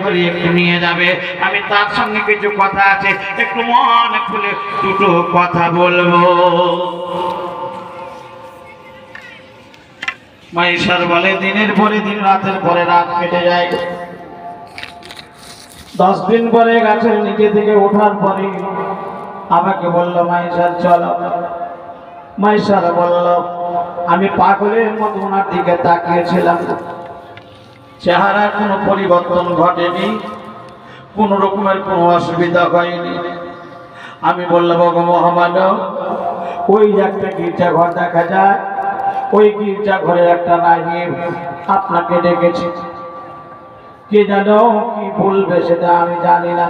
করে একটু নিয়ে যাবে, আমি তার সঙ্গে কিছু কথা আছে, একটু মন খুলে দুটো কথা বলবো। মাইশার বলে দিনের পরে দিন, রাতের পরে রাত কেটে যায়। 10 দিন পরে গাছের নিচে থেকে ওঠার পরে আমাকে বলল, মাইশার চলো। মাইশার বলল, আমি পাগলের মতো ওনার দিকে তাকিয়েছিলাম, চেহারার কোনো পরিবর্তন ঘটেনি, কোনো রকমের কোনো অসুবিধা হয়নি। আমি বললাম, গো মোহাম্মদ, ওই একটা গির্জা ঘর দেখা যায়, ওই গির্জা ঘরের একটা রাহিব আপনাকে ডেকেছি, কে জানো কি বলবে সেটা আমি জানি না।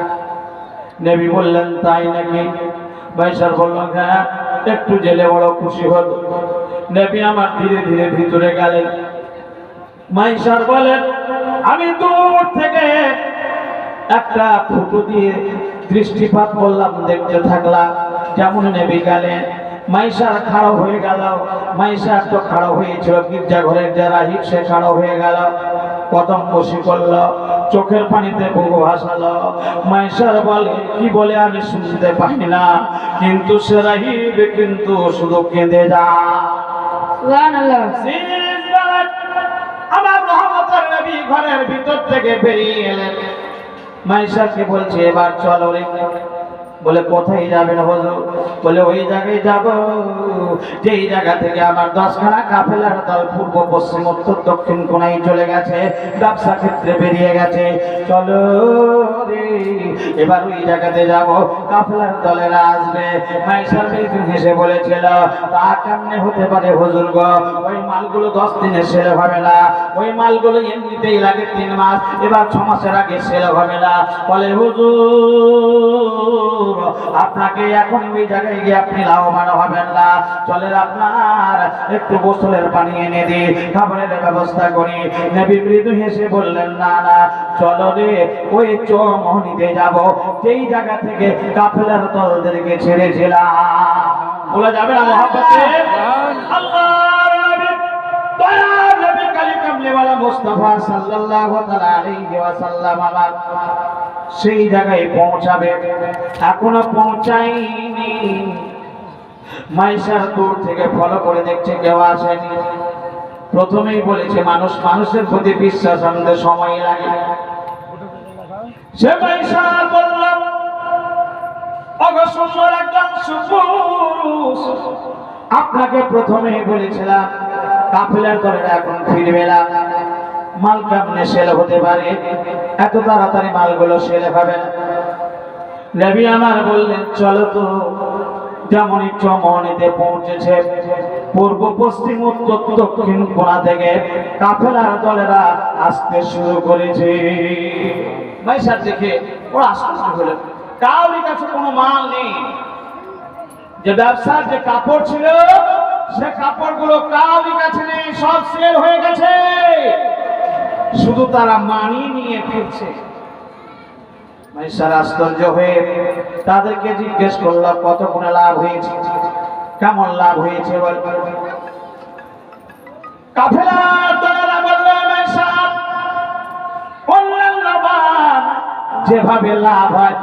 নবী বললেন, তাই নাকি? মাইশার বলল, হ্যাঁ, একটু জেলে বড় খুশি হল। নবী আমার ধীরে ধীরে ভিতরে গেলেন। মাইশার বলেন, আমি দূর থেকে একটা ফুটো দিয়ে দৃষ্টিপাত করলাম, দেখতে থাকলাম। যেমন নবী গেলেন, মাইশার খাড়া হয়ে গেল। মাইশার তো খাড়া হয়েছিল, গির্জা ঘরের যে রাহিব সে খাড়া হয়ে গেল, কদম বসি করলো, চোখের পানিতে বুক ভাসালো। মাইশার বলে, কি বলে আমি শুনতে পাই না, কিন্তু সে রাহিব কিন্তু শুধু কেঁদে যা। আমার রহমতের নবী ঘরের ভিতর থেকে বেরিয়ে এলেন। মাইশাকে বলছে, এবার চলো রে। বলে, কোথায় যাবেন হুজুর? বলে, ওই জায়গায় যাব যেই জায়গা থেকে আমার 10খানা কাফেলার দল পূর্ব পশ্চিম উত্তর দক্ষিণ কোণায় চলে গেছে, ব্যবসা ক্ষেত্রে বেরিয়ে গেছে। চলো রে, এবার ওই জায়গাতে যাব, কাফেলার দলেরা আসবে। মাইশার বেশি হেসে বলেছিল, তা কেমনে হতে পারে হুজুর গো? ওই মালগুলো 10 দিনে সেল হবে না, ওই মালগুলো এমনিতেই লাগে 3 মাস, এবার 6 মাসের আগে সেল হবে না। বলে, হুজুর আপনাকে এখন ওই জায়গায় গিয়ে আপনি লাভবান হবেন না, চলেন আপনার একটু গোসলের পানি এনে দিই, খাবারের ব্যবস্থা করি। নবী মৃদু হেসে বললেন, না না, চলো রে, ওই চৌমহনীতে যাব যেই জায়গা থেকে কাফেলার দলদেরকে ছেড়েছিলাম। বলা যাবে না মহব্বতে? আল্লাহর নবী, দয়ার নবী কালী কামলিওয়ালা মুস্তাফা সাল্লাল্লাহু তাআলা আলাইহি ওয়াসাল্লাম আমার সেই জায়গায় পৌঁছাবে, এখনো পৌঁছায়নি। মাইশার দূর থেকে ফলো করে দেখছে কেউ আসেনি। প্রথমেই বলেছে, মানুষ মানুষের প্রতি বিশ্বাস আনতে সময় লাগে। সে মাইশা বললাম, ওগো সুন্দর একজন সুপুরুষ, আপনাকে প্রথমেই বলেছিলাম কাফেলার দলেরা এখন ফিরবে না, মাল কেমনে সেল হতে পারে? এত তাড়াতাড়ি মালগুলো সেল হবে না। নবী আমার বললেন, চলো তো। যেমনই চৌমহনীতে পৌঁছেছে, পূর্ব পশ্চিম উত্তর দক্ষিণ কোণা থেকে কাফেলার দলেরা আসতে শুরু করেছে। মাইশার দেখে ওরা আশ্চর্য হলেন, কাউরি কাছে কোনো মাল নেই। যে ব্যবসার যে কাপড় ছিল, সে কাপড়গুলো কাউরি কাছে নেই, সব সেল হয়ে গেছে। শুধু তারা মানি নিয়ে ফিরছে। মাইশার আশ্চর্য হয়ে তাদেরকে জিজ্ঞেস করলাম, কত গুণে লাভ হয়েছে, কেমন লাভ হয়েছে বল। কাফেলার দলেরা বললেন, মাইশা, অন্যান্য বার যেভাবে লাভ হয়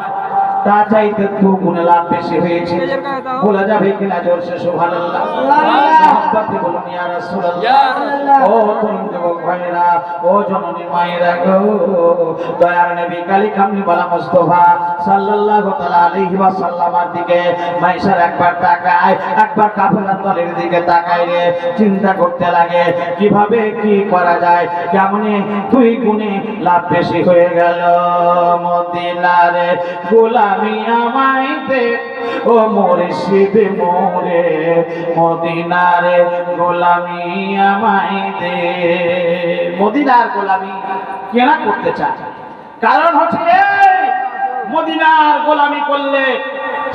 তা চাইতে 2 গুণে লাভ বেশি হয়েছে। বলা যাবে কিনা জোরসে সুবহানাল্লাহ? মহব্বতে বলুন ইয়া রাসূলুল্লাহ। ও তরুণ যুবক ভাইরা, ও জননী মায়েরা গো, দয়ার নবী কালী কামলিওয়ালা মুস্তাফা সাল্লাল্লাহু তাআলা আলাইহি ওয়াসাল্লামের দিকে মাইশার একবার তাকায়, একবার কাফেলার দলের দিকে তাকায় রে, চিন্তা করতে লাগে কিভাবে কি করা যায়, কেমনে 2 গুণে লাভ বেশি হয়ে গেল। মদিনার গোলামি আমায় দে ও মুর্শিদ মোরে, মদিনার গোলামি আমায় দে। মদিনার গোলামি কেনা করতে চায়, কারণ হচ্ছে মদিনার গোলামি করলে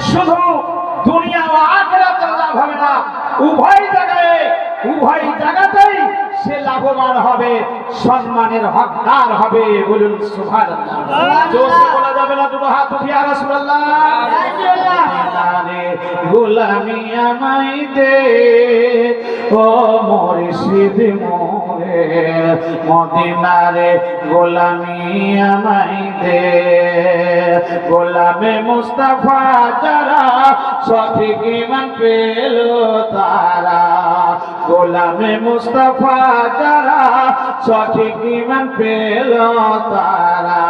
শুধু দুনিয়া ও আখিরাতের লাভ হবে না, উভয় জায়গাতেই সে লাভবান হবে, সম্মানের হকদার হবে। বলুন সুবহানাল্লাহ। জোরে বলা যাবে না? দুটো হাত উঠিয়ে রাসূলুল্লাহ। গোলামি আমায় দে ও মুর্শিদ মোরে, মদিনারে গোলামি আমায় দে। গোলামে মুস্তাফা যারা সঠিক ঈমান পেল তারা, গোলামে মুস্তাফা যারা সঠিক ঈমান পেল তারা,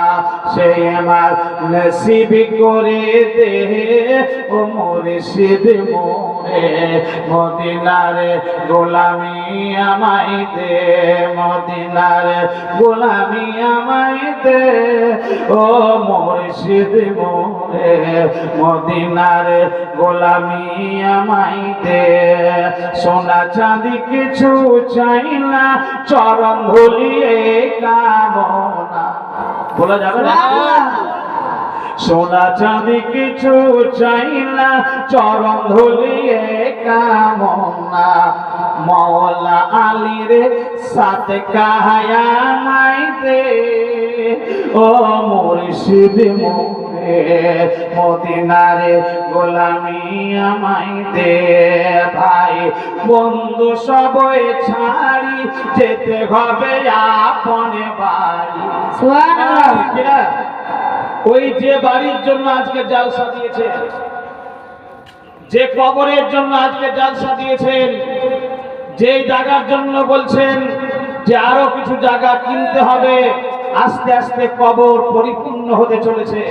সেই আমার নসিব করে দে ও মুর্শিদ মোরে। মদিনারে গোলামি আমায় দে, মদিনারে গোলামি আমায় দে ও মুর্শিদ মোরে। মদিনারে গোলামি আমায় দে। সোনা চাঁদি কিছু চাই না, চরণ ধুলিয়ে কামনা। বলা যাবে না? সোনা চাঁদি কিছু চাই না, চরণ ধুলিয়ে কামনা। মওলা আলীর সাথে কাহায়া মাই দে ও মুর্শিদ মোরে। মদিনারে গোলামি আমায় দে। ভাই বন্ধু সবই ছাড়ি যেতে হবে আপনে বাড়ি। সুবহানাল্লাহ। ওই যে বাড়ির জন্য আজকে জালসা দিয়েছে, যে কবরের জন্য আজকে জালসা দিয়েছেন, যে জায়গার জন্য বলছেন যে আরো কিছু জায়গা কিনতে হবে, আস্তে আস্তে কবর পরিপূর্ণ হতে চলেছে,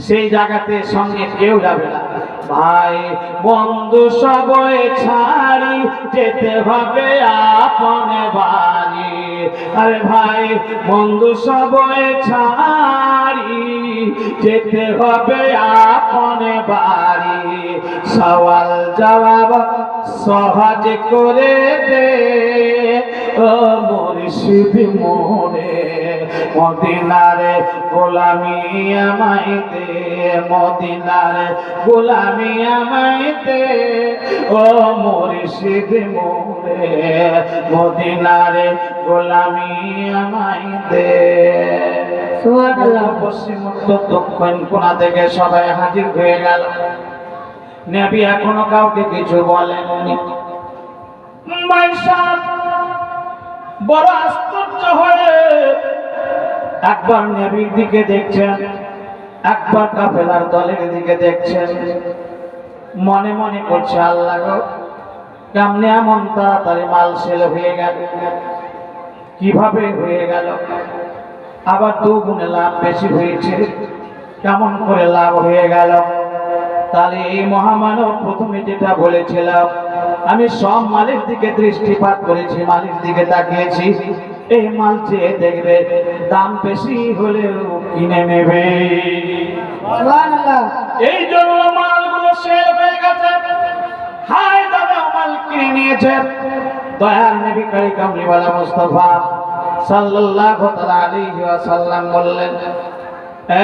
সেই জায়গাতে সঙ্গে কেউ যাবে না। ভাই বন্ধু সবই ছাড়ি যেতে হবে আপনে বাড়ি। আরে ভাই বন্ধু সবই ছাড়ি যেতে হবে আপনে বাড়ি। সওয়াল জবাব সহজ করে দে ও মুর্শিদ মোরে। মদিনারে গোলামি আমায় দে, মদিনারে গোলামি আমায় দে ও মুর্শিদ মোরে। মদিনারে গোলামি আমায় দে। সুবহানাল্লাহ। পশ্চিম উত্তর দক্ষিণ কোণা থেকে সবাই হাজির হয়ে গেল। নবী এখনো কাউকে কিছু বলেননি। মাইশা বড় আশ্চর্য হয়ে একবার নবীর দিকে দেখছেন, একবার কাফেলার দলের দিকে দেখছেন। মনে মনে করছে আল্লাহ গো, কেমনে এমন তাড়াতাড়ি মাল সেল হয়ে গেল, কিভাবে হয়ে গেল, আবার দুগুণে লাভ বেশি হয়েছে, কেমন করে লাভ হয়ে গেল। তাহলে এই মহামানব প্রথমে যেটা বলেছিলাম, আমি সব মালের দিকে দৃষ্টিপাত করেছি, মালের দিকে তাকিয়েছি, এই মাল চেয়ে দেখবে দাম বেশি হলেও কিনে নেবে। এই জন্য মালগুলো সেল হয়ে গেছে, হাই দামে মাল কিনে নিয়েছে। দয়ার নবী কামলিওয়ালা মুস্তাফা সাল্লাল্লাহু তাআলা আলাইহি ওয়াসাল্লাম বললেন,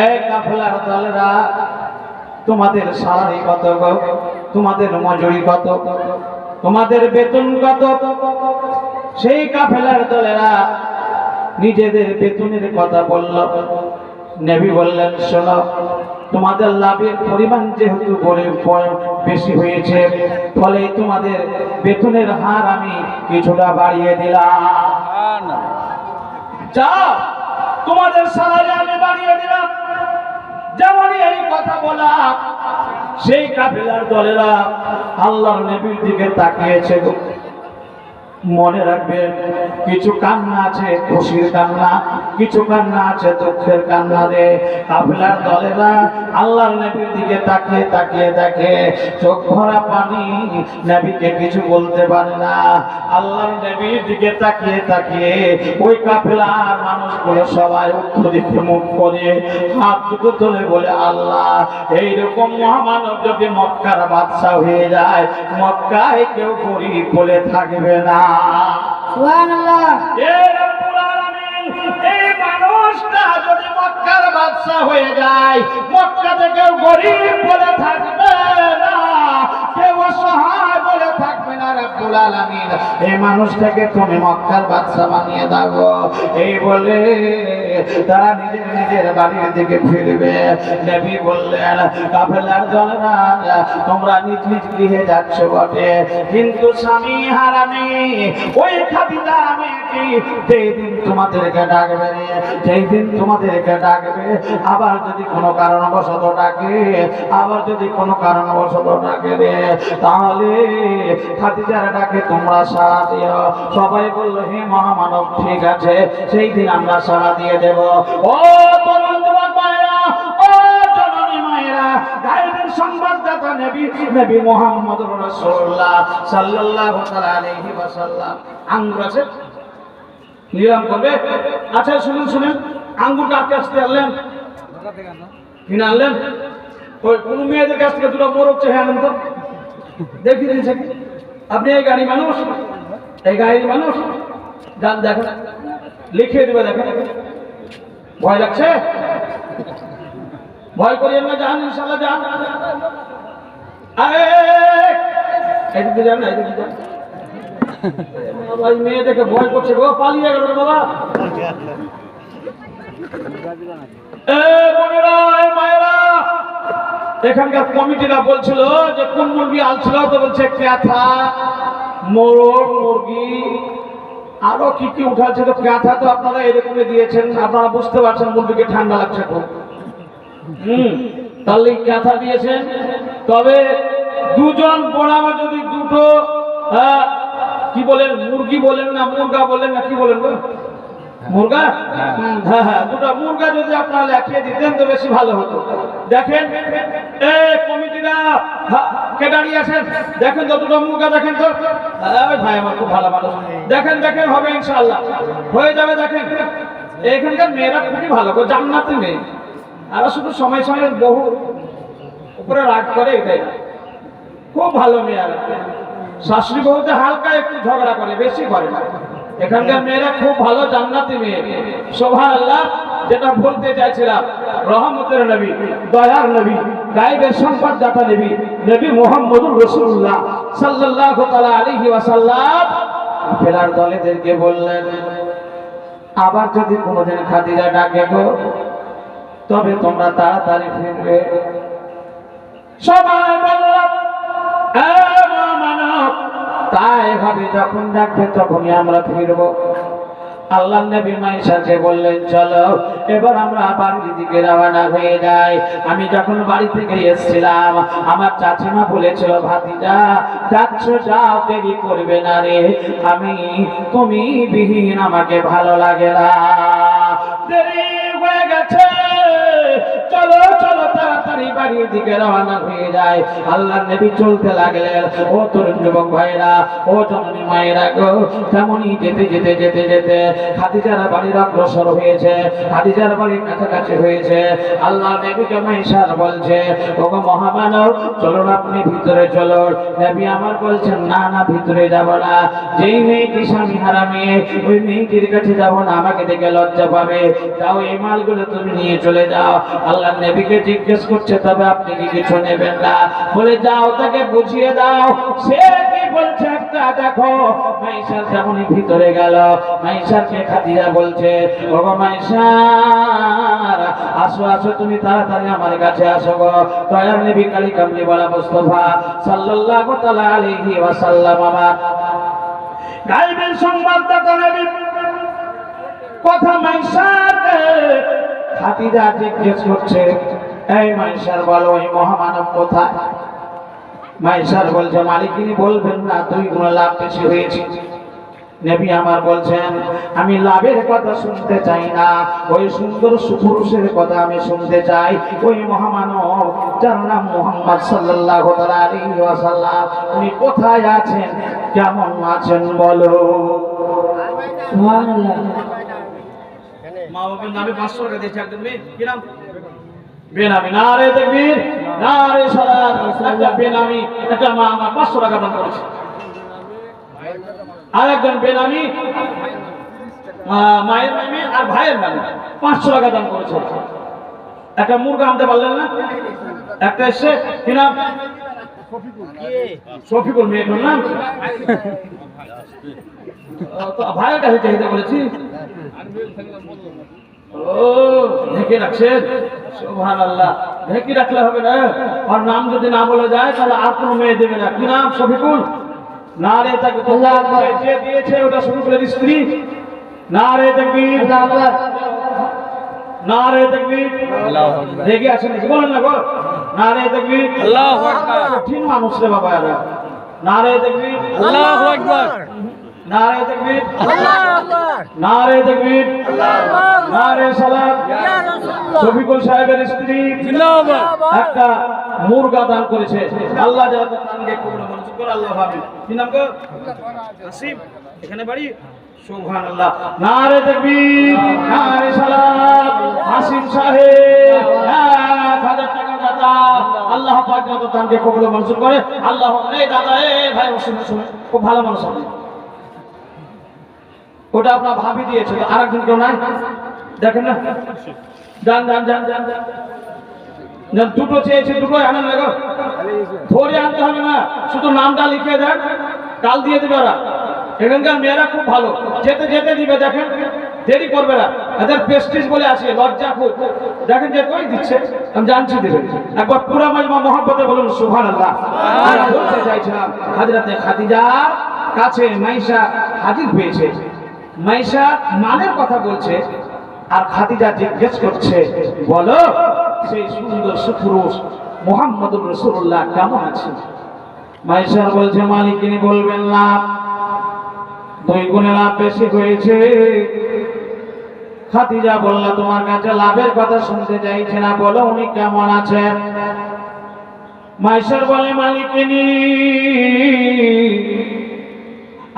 এই কাফেলার দলেরা, তোমাদের সালারি কত গো, তোমাদের মজুরি কত, তোমাদের বেতন কত? সেই কাফেলার দলেরা নিজেদের বেতনের কথা বলল। নবী বললেন, শোনো, তোমাদের লাভের পরিমাণ যেহেতু বেশি হয়েছে, ফলে তোমাদের বেতনের হার আমি কিছুটা বাড়িয়ে দিলাম। যাও, তোমাদের সালারি আমি বাড়িয়ে দিলাম। যেমনই এই কথা বলা, সেই কাফেলার দলেরা আল্লাহর নবীর দিকে তাকিয়েছে। মনে রাখবেন, কিছু কান্না আছে খুশির কান্না, কিছু কান্না আছে দুঃখের কান্না রে। কাফেলার দলেরা আল্লাহর নবীর দিকে তাকিয়ে তাকিয়ে দেখে, চোখ ভরা পানি, নবীকে কিছু বলতে পারে না। আল্লাহর নবীর দিকে তাকিয়ে তাকিয়ে ওই কাফেলার মানুষগুলো সবাই উত্তর দিকে মুখ করে হাত দুটো তুলে বলে, আল্লাহ, এইরকম মহামানব যদি মক্কার বাদশা হয়ে যায়, মক্কায় কেউ গরিব বলে থাকবে না। সুবহানাল্লাহ। এই রব্বুল আলামিন, এই মানুষটা যদি মক্কার বাদশা হয়ে যায়, মক্কাতে কেউ গরিব বলে থাকবে না, কেউ অসহায় বলে থাকবে না। রব্বুল আলামিন, এই মানুষটাকে তুমি মক্কার বাদশা বানিয়ে দাও। এই বলে তারা নিজের নিজের বাড়ির দিকে ফিরবে। নবী বললেন, কাফেলার দলেরা, তোমরা নিজ নিজ গৃহে যাচ্ছ বটে, কিন্তু স্বামী হারামে ওই খাদিজা মেয়েটি যেই দিন তোমাদেরকে ডাকবে, যেই দিন তোমাদেরকে ডাকবে, আবার যদি কোনো কারণবশত ডাকে, আবার যদি কোনো কারণবশত ডাকে রে, তাহলে খাদিজার ডাকে তোমরা সাড়া দিও। সবাই বললো, হে মহামানব, ঠিক আছে, সেই দিন আমরা সাড়া দিয়ে দেব। ও তরুণ যুবক ভাইরা, ও জননী মায়েরা, গায়েবের সংবাদদাতা নবী মুহাম্মদুর রাসূলুল্লাহ সাল্লাল্লাহু আলাইহি ওয়াসাল্লাম। আঙ্গুর আছে, নিলাম করবে? আচ্ছা শুনুন শুনুন, আঙ্গুরটা আস্তে আস্তে আনলেন, কিনে আনলেন। ওই কোন মেয়েদের কাছ থেকে দুটো মোরগ চেয়ে আনেন তো, দেখি দিয়েছে। আপনি এই গাড়ি মানুষ, এই গাড়ির মানুষ, যান দেখেন, লিখিয়ে দেবে, দেখেন। ভয় লাগছে? ভয় করিয়েন না, যান, ইনশাল্লাহ যান। আরে এদিকে যান না, এদিকে যান। মেয়ে দেখে ভয় করছে গো, পালিয়ে গেল বাবা। এখানকার কমিটিরা বলছিল যে কোন মুরগি আলছিল, তো বলছে ক্যাথা, মোরগ, মুরগি, আরো কি কি উঠাচ্ছে। তো ক্যাথা তো আপনারা এরকমই দিয়েছেন, আপনারা বুঝতে পারছেন মুরগিকে ঠান্ডা লাগছে খুব। তাহলে ক্যাথা দিয়েছেন। তবে দুজন পোড়ামা যদি দুটো কি বলেন, মুরগি বলেন না মুরগা বলেন না, কি বলেন মুরগা, হ্যাঁ হ্যাঁ, দুটো মুরগা যদি আপনারা লেখিয়ে দিতেন তো বেশি ভালো হতো। দেখেন কমিটিরা কে দাঁড়িয়ে আছেন, দেখেন তো দুটো মুরগা, দেখেন তো। ভাই আমার খুব ভালো মানুষ, দেখেন দেখেন, হবে ইনশাআল্লাহ, হয়ে যাবে। দেখেন এখানকার মেয়েরা খুবই ভালো গো, জান্নাতি মেয়ে। আর শুধু সময় সময় বহু উপরে রাগ করে, এটাই খুব ভালো মেয়ে। আর শাশুড়ি বলতে হালকা একটু ঝগড়া করে, বেশি করে না। এখানকার মেয়েরা খুব ভালো, জান্নাতি মেয়ে। সুবহানাল্লাহ। যেটা বলতে চাইছিলাম, রহমতের নবী, দয়ার নবী, গায়েবের সংবাদদাতা নবী মুহাম্মদুর রাসূলুল্লাহ সাল্লাল্লাহু তাআলা আলাইহি ওয়াসাল্লাম কাফেলার দলেদেরকে বললেন, আবার যদি কোনোদিন খাদিজা ডাকে গো, তবে তোমরা তাড়াতাড়ি ফিরবে। সবাই বলল, তাই ভাবে যখন ডাকবে তখনই আমরা ফিরবো। আল্লাহ নবী মাইশাকে বললেন, চলো এবার আমরা বাড়ির দিকে রওনা হয়ে যাই। আমি যখন বাড়ি থেকে এসেছিলাম, আমার চাচিমা বলেছিল, ভাতিজা যাচ্ছ যাও, দেরি করবে না রে, তুমি বিহীন আমাকে ভালো লাগে না। দেরি হয়ে গেছে, চলো চলো তাড়াতাড়ি বাড়ির দিকে রওনা হয়ে যায়। আল্লাহ নবী চলতে লাগলেন। ও তরুণ যুবক ভাইরা, ও জননী মায়েরা গো, তেমনই যেতে যেতে যেতে যেতে খাদিজার বাড়ির অগ্রসর হয়েছে, খাদিজার বাড়ির কাছাকাছি হয়েছে। আল্লাহ নবীকে মাইশার বলছে, ওগো মহামানব, চলুন আপনি ভিতরে চলুন। নবী আমার বলছেন, না না, ভিতরে যাব না। যেই মেয়েটি স্বামী হারা মেয়ে, ওই মেয়েটির কাছে যাব না, আমাকে দেখে লজ্জা পাবে। যাও, এই মালগুলো তুমি নিয়ে চলে যাও। আল্লাহ নবীকে জিজ্ঞেস করছে, তবে আপনি কি কিছু নেবেন না? বলে, যাও তাকে বুঝিয়ে দাও সে কি বলছে একটা দেখো। মাইশার যেমনই ভিতরে গেল, মাইশারকে খাদিজা বলছে, ওগো মাইশার, আসো আসো, তুমি তাড়াতাড়ি আমার কাছে আসো গো। দয়ার নবী কালী কামলি বলা মুস্তাফা সাল্লাল্লাহু তাআলা আলাইহি ওয়াসাল্লাম আমার গায়েবের সংবাদদাতা নবী কথা মাইশারকে খাদিজা জিজ্ঞেস করছে, এই মাইশার বলো, ওই মহামানব কোথায়? মাইশার বলছে, মালিকিনী বলবেন না, 2 গুণ লাভ বেশি হয়েছে। নবী আমার বলছেন, আমি লাভের কথা শুনতে চাই না, ওই সুন্দর সুপুরুষের কথা আমি শুনতে চাই। ওই মহামানব যার নাম মুহাম্মদ সাল্লাল্লাহু আলাইহি ওয়াসাল্লাম, উনি কোথায় আছেন, কেমন আছেন বলো। সুবহানাল্লাহ। মা বাবার নামে 500 টাকা দিয়েছে একজন মেয়ে, কি নাম? বেনামি। নারে তাকবীর, নারে সালাত। একটা বেনামি, একটা মা আমার 500 টাকা দান করেছে। আর একজন বেনামি, মায়ের নামে আর ভাইয়ের নামে 500 টাকা দান করেছে। একটা মুরগা আনতে পারলেন না? একটা এসে, কি নাম? শফিকুল। মেয়েটার নাম ভাইয়ের কাছে চাইতে বলেছি। ও ঢেকে রাখছেন, সুবহানাল্লাহ। ঢেকে রাখলে হবে না, আর নাম যদি না বলা যায় তাহলে আর কোনো মেয়ে দেবে না। কি নাম? শফিকুল। না রে, তাকে যে দিয়েছে ওটা শফিকুলের স্ত্রী। না রে তাকবীর, না রে তাকবীর, রেগে আছেন নাকি? বলেন না গো। না রে তাকবীর, আল্লাহু আকবার। কঠিন মানুষ রে বাবা এরা। না রে তাকবীর, আল্লাহু আকবার। নারে তাকবীর, আল্লাহু আকবার। নারে তাকবীর, আল্লাহু আকবার। নারে সালাত ইয়া রাসূলুল্লাহ। শফিকুল সাহেবের স্ত্রী জিন্দাবাদ একটা মুরগা দান করেছে। আল্লাহ যারা দানকে কবুল মঞ্জুর করে, আল্লাহ আমিন। কি নাম গো? আসিফ। এখানে বাড়ি? সুবহানাল্লাহ। নারে তাকবীর, নারে সালাত। আসিফ সাহেব 1000 টাকা দাতা। আল্লাহ পাক যত দানকে কবুল মঞ্জুর করে, আল্লাহ। এই দাদা, এই ভাই, শুনুন, খুব ভালো মানুষ আপনি। ওটা আপনার ভাবি দিয়েছে, আর একজন কেউ নাই? দেখেন না, যান যান যান যান যান। দুটো চেয়েছে, দুটো আনেন না গো। ধরে আনতে হবে না, শুধু নামটা লিখে দেন, কাল দিয়ে দেবে ওরা। এখানকার মেয়েরা খুব ভালো, যেতে যেতে দিবে। দেখেন, দেরি করবে না। এদের প্রেস্টিজ বলে আছে, লজ্জা খুব। দেখেন যে কই দিচ্ছে, আমি জানছি দেবে। একবার পুরা মাজমা মহব্বতে বলুন সুবহানাল্লাহ। বলতে চাইছিলাম, হযরতে খাদিজার কাছে মাইশা হাজির হয়েছে। মাইশা মানের কথা বলছে, আর খাদিজা জিজ্ঞেস করছে, বলো সেই সুন্দর সুপুরুষ মুহাম্মদুর রাসূলুল্লাহ কেমন আছে? মাইশা বলছে, মালিকিনি বলবেন না, 2 গুণে লাভ বেশি হয়েছে। খাদিজা বলল, তোমার কাছে লাভের কথা শুনতে চাইছে না, বলো উনি কেমন আছেন? মাইশা বলে, মালিকিনি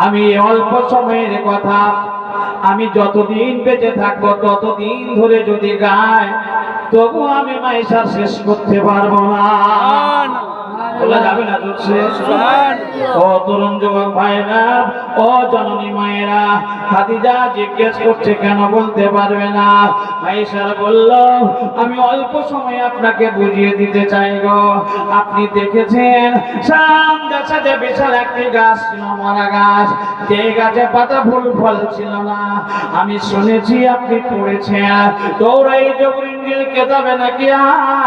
আমি অল্প সময়ের কথা, আমি যতদিন বেঁচে থাকবো ততদিন ধরে যদি গায়, তবু আমি মাইশা শেষ করতে পারবো না। বলা যাবে না? ও তরুণ যুবক ভাইরা, ও জননী মায়েরা, খাদিজা জিজ্ঞেস করছে কেন বলতে পারবে না? মাইশা বলল, আমি অল্প সময় আপনাকে বুঝিয়ে দিতে চাই গো। আপনি দেখেছেন সামনে সাথে বিশাল একটি গাছ ছিল, মরা গাছ, যে গাছে পাতা ফুল ফল ছিল না। আমি শুনেছি আপনি পড়েছেন দৌড়াই জবরিল কেতাবে নাকি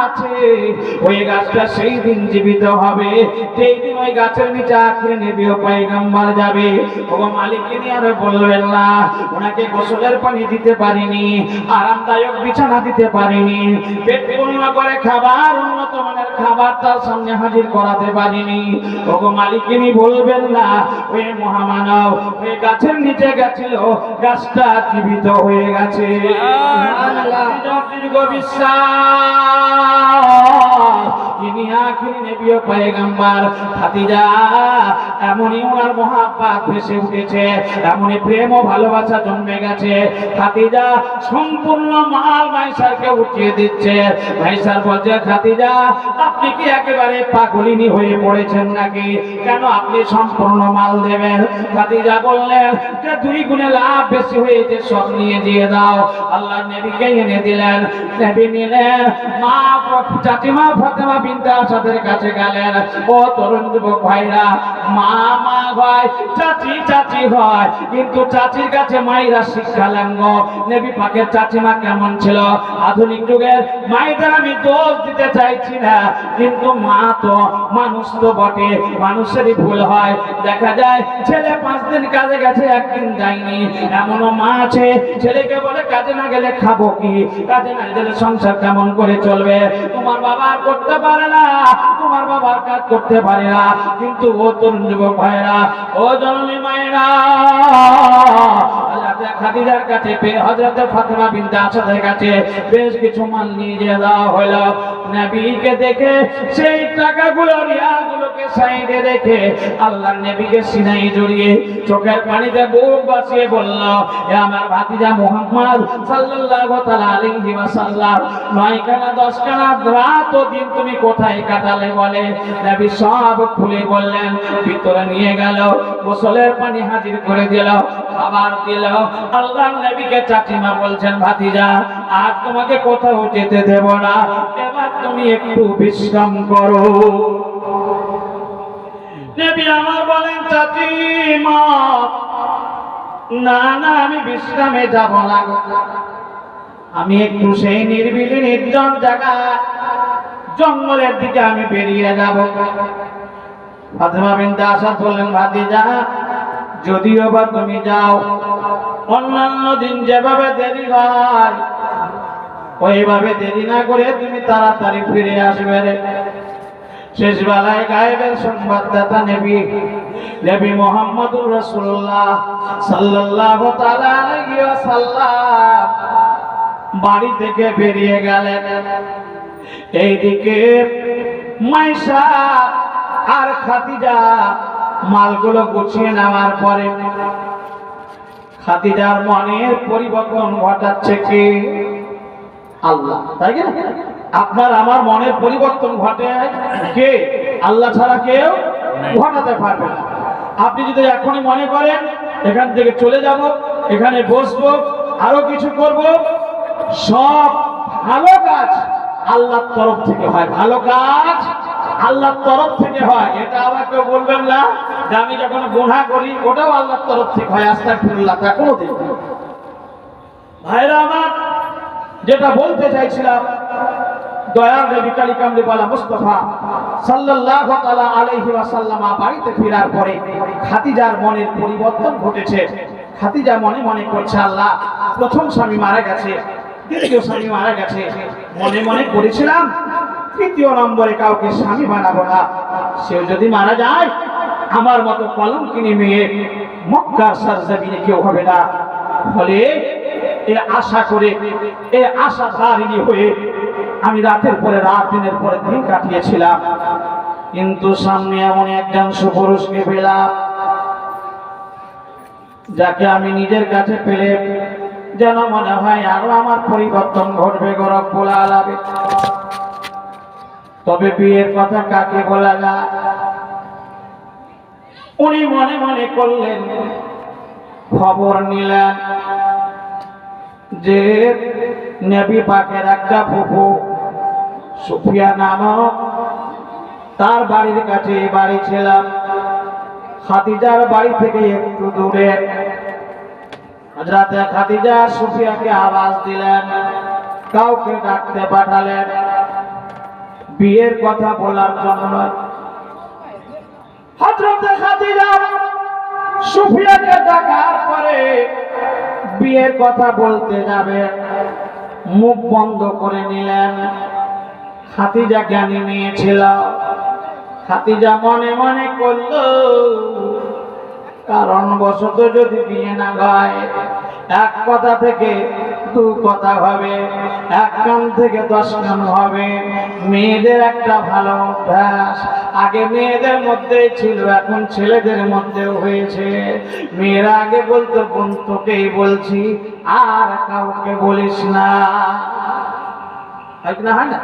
আছে, ওই গাছটা সেই দিন জীবিত হবে যেই দিন ওই গাছের নিচে আখেরি নবী ও পয়গম্বর যাবে। ও মালিকিনি আর বলবেন না, ওনাকে গোসলের পানি দিতে পারিনি, আরামদায়ক বিছানা দিতে পারিনি, পেট পূর্ণ করে খাবার, উন্নত মানের খাবার তার সামনে হাজির করাতে পারিনি। ও মালিকিনি বলবেন না, ওই মহামানব ওই গাছের নিচে গেছিল, গাছটা জীবিত হয়ে গেছে। দীর্ঘ বিশ্বাস, যিনি আখিরি নবী ও পয়গম্বর। খাদিজা এমনই ওনার মহাব্বত ভেসে উঠেছে, এমনই প্রেম ও ভালোবাসা জন্মে গেছে। খাদিজা সম্পূর্ণ মাল মাইশারকে উঠিয়ে দিচ্ছে। মাইশার বলছে, খাদিজা আপনি কি একেবারে পাগলিনী হয়ে পড়েছেন নাকি? কেন আপনি সম্পূর্ণ মাল দেবেন? খাদিজা বললেন যে 2 গুণে লাভ বেশি হয়েছে, সব নিয়ে দিয়ে দাও। আল্লাহ নবীকে এনে দিলেন, নবী নিলেন। মা চাচিমা ফাতেমা বিনতে আসাদের কাছে গেলেন। ও তরুণ যুবক ভাইরা, মা মা হয়, চাচি চাচি হয়, কিন্তু চাচির কাছে মায়েরা শিক্ষা নেন গো। নবী পাকের চাচিমা কেমন ছিল? আধুনিক যুগের মায়েদের আমি দোষ দিতে চাইছি না, কিন্তু মা তো মানুষ তো বটে, মানুষেরই ভুল হয়। দেখা যায় ছেলে 5 দিন কাজে গেছে, 1 দিন যায়নি। এমনও মা আছে, ছেলেকে বলে কাজে না গেলে খাবো কি, কাজে না গেলে সংসার কেমন করে চলবে? তোমার বাবা করতে পারে না, তোমার বাবার কাজ করতে পারে না। কিন্তু ও তরুণ যুবক ভাইরা, ও জননী মায়েরা, হযরত খাদিজার কাছে, হযরত ফাতেমা বিনতে আসাদের কাছে বেশ কিছু মাল নিয়ে যাওয়া হলো। নবীকে দেখে সেই টাকাগুলো, রিয়ালগুলোকে সাইডে রেখে আল্লাহর নবীকে সিনায় জড়িয়ে চোখের পানিতে বুক বাসিয়ে বলল, এ আমার ভাতিজা মুহাম্মদ সাল্লাল্লাহু তাআলা আলাইহি ওয়াসাল্লাম, 9 খানা 10 খানা রাত ও দিন তুমি কোথায় কাটালে বলে? নবী সব খুলে বললেন। ভিতরে নিয়ে গেল, গোসলের পানি হাজির করে দিল, খাবার দিল। আল্লাহর নবীকে চাচিমা বলছেন, ভাতিজা আর তোমাকে কোথাও যেতে দেব না, এবার তুমি একটু বিশ্রাম করো। নবী আমার বলেন, চাচিমা না না, আমি বিশ্রামে যাব না, আমি একটু সেই নির্বিলি নির্জন জায়গা জঙ্গলের দিকে আমি বেরিয়ে যাব। ফাতেমা বিনতে আসাদ বললেন, ভাতিজা যদিও বা তুমি যাও, অন্যান্য দিন যেভাবে দেরি হয় ওইভাবে দেরি না করে তুমি তাড়াতাড়ি ফিরে আসবে রে। শেষ বেলায় গায়েবের সংবাদদাতা নবী মুহাম্মদুর রাসূলুল্লাহ সাল্লাল্লাহু তাআলা আলাইহি ওয়াসাল্লাম বাড়ি থেকে বেরিয়ে গেলেন। এইদিকে মাইশা আর খাদিজা মালগুলো গুছিয়ে নেওয়ার পরে খাদিজার মনের পরিবর্তন ঘটাচ্ছে কে? আল্লাহ, তাই না? আপনার আমার মনের পরিবর্তন ঘটে কে? আল্লাহ ছাড়া কেউ ঘটাতে পারবে না। আপনি যদি এখনই মনে করেন এখান থেকে চলে যাব, এখানে বসবো, আরো কিছু করব, সব ভালো কাজ আল্লাহর তরফ থেকে হয়। ভালো কাজ আল্লাহর তরফ থেকে হয়। এটা আবার কেউ বলবেন না যে আমি যখন গুনাহ করি ওটাও আল্লাহর তরফ থেকে হয়, আস্তাগফিরুল্লাহ, তা কোনোদিন। ভাইরা আমার, যেটা বলতে চাইছিলাম, দয়ার নবী কালিকামলিওয়ালা মুস্তাফা সাল্লাল্লাহু তাআলা আলাইহি ওয়াসাল্লাম বাড়িতে ফেরার পরে খাদিজার মনের পরিবর্তন ঘটেছে। খাদিজা মনে মনে করছে, আল্লাহ, প্রথম স্বামী মারা গেছে, দ্বিতীয় স্বামী মারা গেছে, মনে মনে করেছিলাম তৃতীয় নম্বরে কাউকে স্বামী বানাবো না। সে যদি মারা যায় আমার মতো কলঙ্কিনী মেয়ে মক্কার সরজমিনে কেউ হবে না। ফলে এ আশা করে, এ আশাধারিণী হয়ে আমি রাতের পরে রাত, দিনের পরে দিন কাটিয়েছিলাম। কিন্তু সামনে এমন একজন সুপুরুষকে পেলাম যাকে আমি নিজের কাছে পেলে যেন মনে হয় আরো আমার পরিবর্তন ঘটবে গো রব্বুল আলামিন। তবে বিয়ের কথা কাকে বলা যায়? উনি মনে মনে করলেন, খবর নিলেন যে নবী পাকের একটা ফুফু সুফিয়া নামক, তার বাড়ির কাছে বাড়ি ছিল খাদিজার বাড়ি থেকে একটু দূরে। হযরতে খাদিজা সুফিয়াকে আওয়াজ দিলেন, কাউকে ডাকতে পাঠালেন বিয়ের কথা বলার জন্য। হযরতে খাদিজা সুফিয়াকে ডাকার পরে বিয়ের কথা বলতে যাবে, মুখ বন্ধ করে নিলেন। খাদিজা জ্ঞানী মেয়ে ছিল। খাদিজা মনে মনে করল, কারণ বশত যদি বিয়ে না হয়, এক কথা থেকে দু কথা হবে, এক কান থেকে 10 কান হবে। মেয়েদের একটা ভালো অভ্যাস, আগে মেয়েদের মধ্যে ছিল, এখন ছেলেদের মধ্যেও হয়েছে। মেয়েরা আগে বলতো, বোন তোকেই বলছি, আর কাউকে বলিস না, হয় না? হয় না?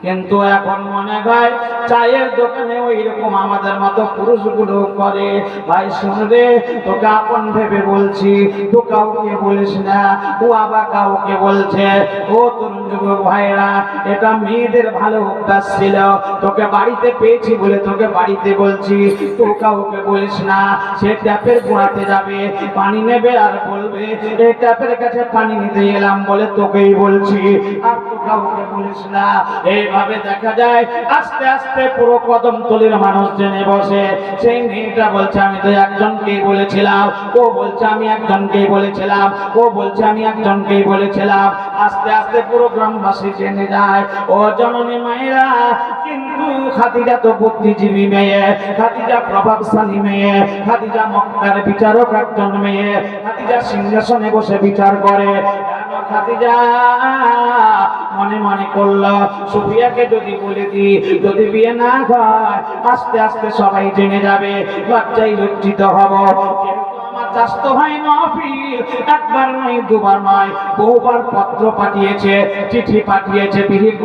কিন্তু এখন মনে হয় চায়ের দোকানে ওই রকম আমাদের মতো পুরুষগুলো করে। ভাই শুনবে, তোকে আপন ভেবে বলছি, তো কাউকে বলিস না। ও আবার কাউকে বলছে, ও তরুণ যুবক ভাইরা, এটা মেয়েদের ভালো অভ্যাস ছিল, তোকে বাড়িতে পেয়েছি বলে তোকে বাড়িতে বলছি, তো কাউকে বলিস না। সে ট্যাপের গোড়াতে যাবে, পানি নেবে আর বলবে, এই ট্যাপের কাছে পানি নিতে এলাম বলে তোকেই বলছি, আর তো কাউকে বলিস না। এইভাবে দেখা যায় আস্তে আস্তে পুরো কদমতলির মানুষ জেনে বসে। সেই মেয়েটা বলছে, আমি তো একজনকেই বলেছিলাম, ও বলছে আমি একজনকেই বলেছিলাম, ও বলছে আমি একজনকেই বলেছিলাম। আস্তে আস্তে পুরো গ্রামবাসী জেনে যায়। ও জননী মায়েরা, কিন্তু খাদিজা তো বুদ্ধিজীবী মেয়ে, খাদিজা প্রভাবশালী মেয়ে, খাদিজা মক্কার বিচারক একজন মেয়ে, খাদিজা সিংহাসনে বসে বিচার করে। খাদিজা মনে মনে করল, সুফিয়াকে যদি বলে দিই, যদি বিয়ে না হয়, আস্তে আস্তে সবাই জেনে যাবে, লজ্জায় লজ্জিত হব। আমার চাস্তো ভাই নফিল একবার নয়, দুবার নয়, বহুবার পত্র পাঠিয়েছে, চিঠি পাঠিয়েছে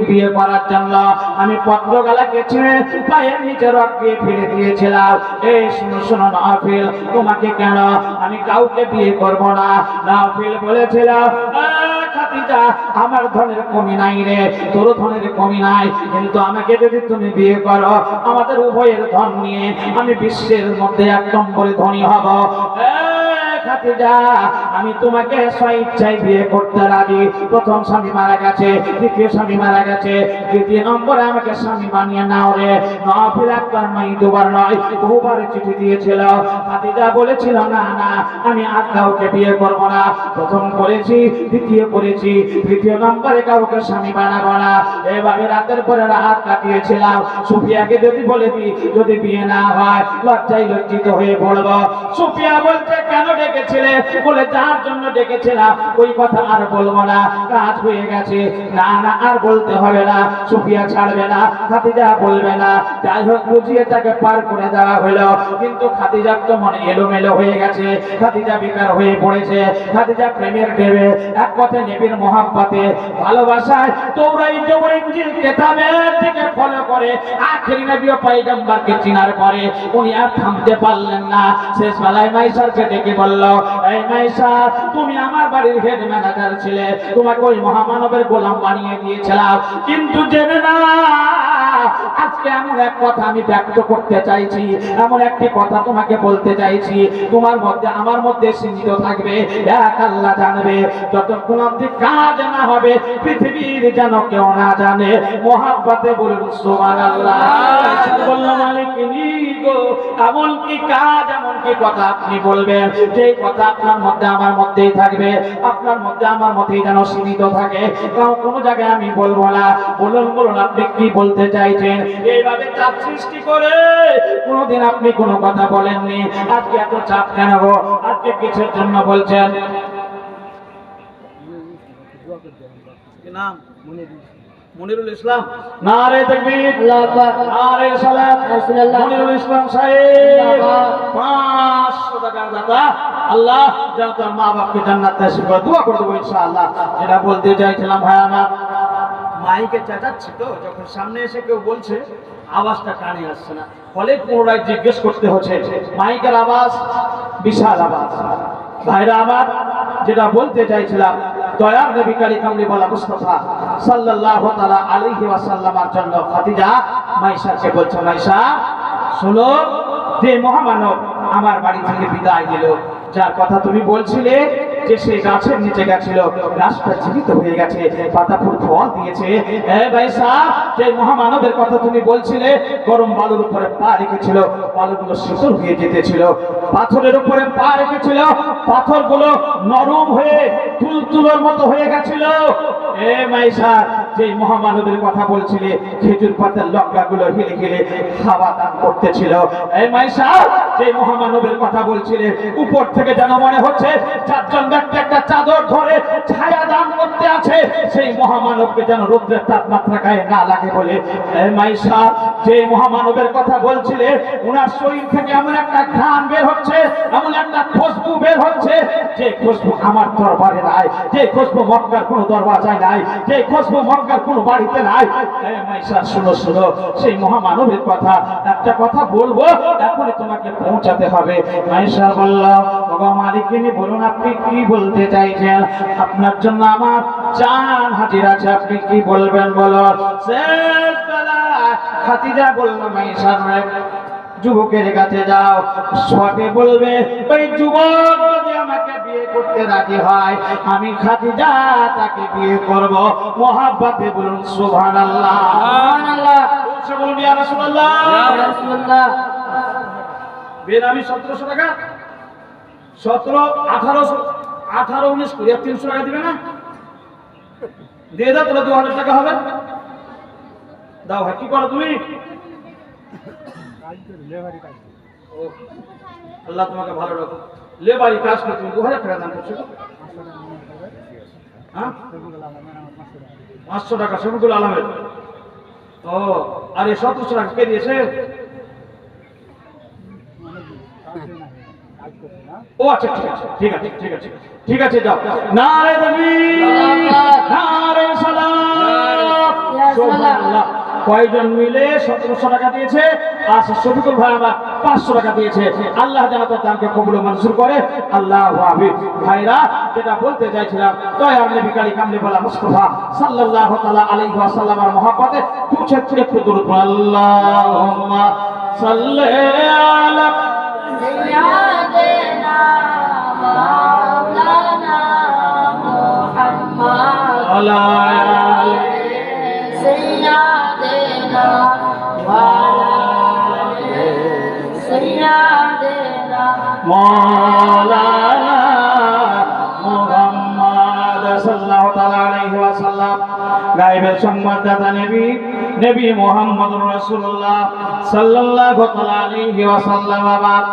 বিয়ে করার জন্য। আমি পত্র গালা কেছে পায়ের নিচে রকিয়ে ফেলে দিয়েছিলাম, এই শুনো শুনো নফিল, তোমাকে কেন, আমি কাউকে বিয়ে করব না। নফিল বলেছিল, খাদিজা, আমার ধনের কমি নাই রে, তোর ধনের কমি নাই, কিন্তু আমাকে যদি তুমি বিয়ে করো, আমাদের উভয়ের ধন নিয়ে আমি বিশ্বের মধ্যে 1 নম্বরে ধনী হব। খাদিজা, আমি তোমাকে স্বেচ্ছায় বিয়ে করতে রাজি। প্রথম স্বামী মারা গেছে, দ্বিতীয় স্বামী মারা গেছে, তৃতীয় নম্বরে আমাকে স্বামী বানিয়ে নাও রে। নফিল একবার নয়, দুবার নয়, বহুবার চিঠি দিয়েছিল। খাদিজা বলেছিল না না, আমি আর কাউকে বিয়ে করবো না। প্রথম করেছি, দ্বিতীয় করেছি, তৃতীয় নম্বরে কাউকে স্বামী বানাবো না। এভাবে রাতের পরে রাত কাটিয়েছিলাম। সুফিয়াকে যদি বলে দিই, যদি বিয়ে না হয় লজ্জায় লজ্জিত হয়ে পড়বো। সুফিয়া বলছে কেন ডেকেছিলে? বলে যার জন্য ডেকেছিলাম ওই কথা আর বলবো না, কাজ হয়ে গেছে। না না, আর বলতে হবে না। সুফিয়া ছাড়বে না, খাদিজা বলবে না। যাই হোক বুঝিয়ে তাকে পার করে দেওয়া হলো। কিন্তু খাদিজার তো মনে এলোমেলো হয়ে গেছে, খাদিজা বেকার হয়ে পড়েছে। খাদিজা প্রেমের দেবে, এক পথে নবীর মহব্বতে ভালোবাসায় তৌরাত জবর ইনজিল কিতাবের দিকে ফলো করে আখেরি নবী ও পয়গম্বরকে চিনার পরে উনি আর থামতে পারলেন না। শেষ বেলায় মাইশারকে ডেকে বলল, এই মাইশা, তুমি আমার বাড়ির হেড ম্যানেজার ছিলে, তোমাকে ওই মহামানবের গোলাম বানিয়ে দিয়েছিলাম। কিন্তু জেনে না, আজকে এমন এক কথা আমি ব্যক্ত করতে চাইছি, এমন একটি কথা তোমাকে বলতে চাইছি, তোমার মধ্যে আমার মধ্যে সীমিত থাকবে, এক আল্লাহ জানবে। যতক্ষণ অব্দি কাজ না হবে পৃথিবীর যেন কেউ না জানে। মহাব্বতে বলুন সুবহানাল্লাহ। বললাম মালিক গো, এমন কি কাজ, এমন কি কথা আপনি বলবেন যে কথা আপনার মধ্যে আমার মধ্যেই থাকবে, আপনার মধ্যে আমার মধ্যেই যেন সীমিত থাকে, কোনো জায়গায় আমি বলবো না। বলুন বলুন, আপনি কি বলতে চাইছেন? এইভাবে চাপ সৃষ্টি করে কোনোদিন আপনি কোনো কথা বলেননি। আজকে এত চাপ কেন গো? আজকে কিসের জন্য বলছেন? নাম মনিরুল ইসলাম। নারে তাকবীর, আল্লাহু আকবার, নারে সালাত, রাসূলুল্লাহ। মনিরুল ইসলাম সাহেব 500 টাকা দাতা। আল্লাহ যেন তার মা বাপকে জান্নাত নসিব করে। দোয়া করে দেবো ইনশাআল্লাহ। যেটা বলতে চাইছিলাম ভাই আমার, মাইকে চেঁচাচ্ছি তো, যখন সামনে এসে কেউ বলছে আওয়াজটা কানে আসছে না, ফলে পুনরায় জিজ্ঞেস করতে হচ্ছে। মাইকের আওয়াজ বিশাল আওয়াজ। ভাইরা আমার, যেটা বলতে চাইছিলাম, দয়ার নবী কামলিওয়ালা মুস্তাফা সাল্লাল্লাহু তাআলা আলাইহি ওয়াসাল্লামের জন্য খাদিজা মাইশাকে বলছে, মাইশা শোনো, যে মহামানব আমার বাড়ি থেকে বিদায় দিল, যার কথা তুমি বলছিলে যে সে গাছের নিচে গেছিল, গাছটা জীবিত হয়ে গেছে, পাতা ফুল ফল দিয়েছে। যে মহামানবের কথা তুমি বলছিলে, গরম বালুর উপরে পা রেখেছিল, বালুগুলো শীতল হয়ে যেতেছিল, পাথরের উপরে পা রেখেছিল, পাথরগুলো নরম হয়ে তুলতুলোর মতো হয়ে গেছিল। যে মহামানবের কথা বলছিলে, খেজুর পাতার লঙ্কাগুলো হিলে হিলে খাওয়া দান করতেছিল। যে মহামানবের কথা বলছিলে, উপর থেকে যেন মনে হচ্ছে চারজন ব্যক্তি একটা চাদর ধরে ছায়া দান করতে আছে, সেই মহামানবকে যেন রৌদ্রের তাপমাত্রা গায়ে না লাগে বলে। মাইশা, যে মহামানবের কথা বলছিলে, ওনার শরীর থেকে এমন একটা ঘ্রাণ বের হচ্ছে, এমন একটা খুশবু বের হচ্ছে, যে খুশবু আমার দরবারে নাই, যে খুশবু মক্কার কোনো দরওয়াজায় নাই, যে খুশবু মক্কার কোনো বাড়িতে নাই। মাইশা শুনো শুনো, সেই মহামানবের কথা, একটা কথা বলবো, এখনই তোমাকে পৌঁছাতে হবে। মাইশা বলল, বাবা মালিকিনী বলুন, আপনি কি বলতে চাইছেন? আপনার জন্য আমার জান হাজির আছে, আপনি কি বলবেন বলুন। শেষ বেলায় খাদিজা বলল, মাইশা যুবকের কাছে যাও, শর্টে বলবে ওই যুবক যদি আমাকে বিয়ে করতে রাজি হয়, আমি খাদিজা তাকে বিয়ে করব। মহাব্বতে বলুন সুবহানাল্লাহ, সুবহানাল্লাহ। বলুন ইয়া রাসূলুল্লাহ, ইয়া রাসূলুল্লাহ। বেনামি 1700 টাকা, 17, 18, 19, 20, 300 টাকা দিবে না? দিয়ে দাও, তাহলে 2000 টাকা হবে। দাও ভাই, কি করো তুমি? আল্লাহ তোমাকে ভালো রাখো। লেবারি কাজ করে তুমি 2000 টাকা দান করছো। 500 টাকা শফিকুল আলমের। ও, আর এই 1700 টাকা কে দিয়েছে? ও আচ্ছা, ঠিক আছে, ঠিক আছে, ঠিক আছে, যাও। নারে তাকবীর, নারে সালাত, সুবহানাল্লাহ। কয়জন মিলে 1700 টাকা দিয়েছে, আর শফিকুল ভাই আমার 500 টাকা দিয়েছে। আল্লাহ যেন তার দানকে কবুল ও মঞ্জুর করে। আল্লাহু আমিন। ভাইরা, যেটা বলতে চাইছিলাম, দয়ার নবী কামলিওয়ালা মুস্তাফা সাল্লাল্লাহু তাআলা আলাইহি ওয়াসাল্লামের মহব্বতে একটু দরুদ পড়ুন। আল্লাহুম্মা সাল্লি আলা আলা سيدنا وعلى سيدنا مولانا মুহাম্মদ সাল্লাল্লাহু তাআলা আলাইহি ওয়াসাল্লাম গায়বের সংবাদদাতা নবী মুহাম্মদুর রাসূলুল্লাহ সাল্লাল্লাহু তাআলা আলাইহি ওয়াসাল্লাম আবার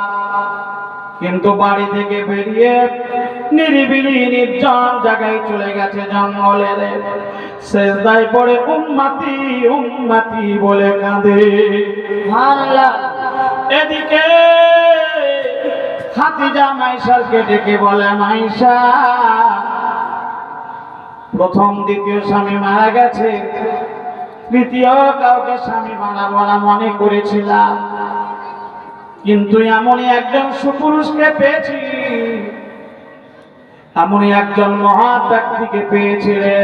কিন্তু বাড়ি থেকে বেরিয়ে নিরিবিলি নির্জন জায়গায় চলে গেছে জঙ্গলের সেজদায় পড়ে উম্মতি উম্মতি বলে কাঁদে সুবহানাল্লাহ। এদিকে খাদিজা মাইশাকে ডেকে বলে মাইশা প্রথম দ্বিতীয় স্বামী মারা গেছে, তৃতীয় কাউকে স্বামী বানাবো না মনে করেছিলাম, কিন্তু এমনই একজন সুপুরুষকে পেয়েছি, এমনই একজন মহান ব্যক্তিকে পেয়েছি রে,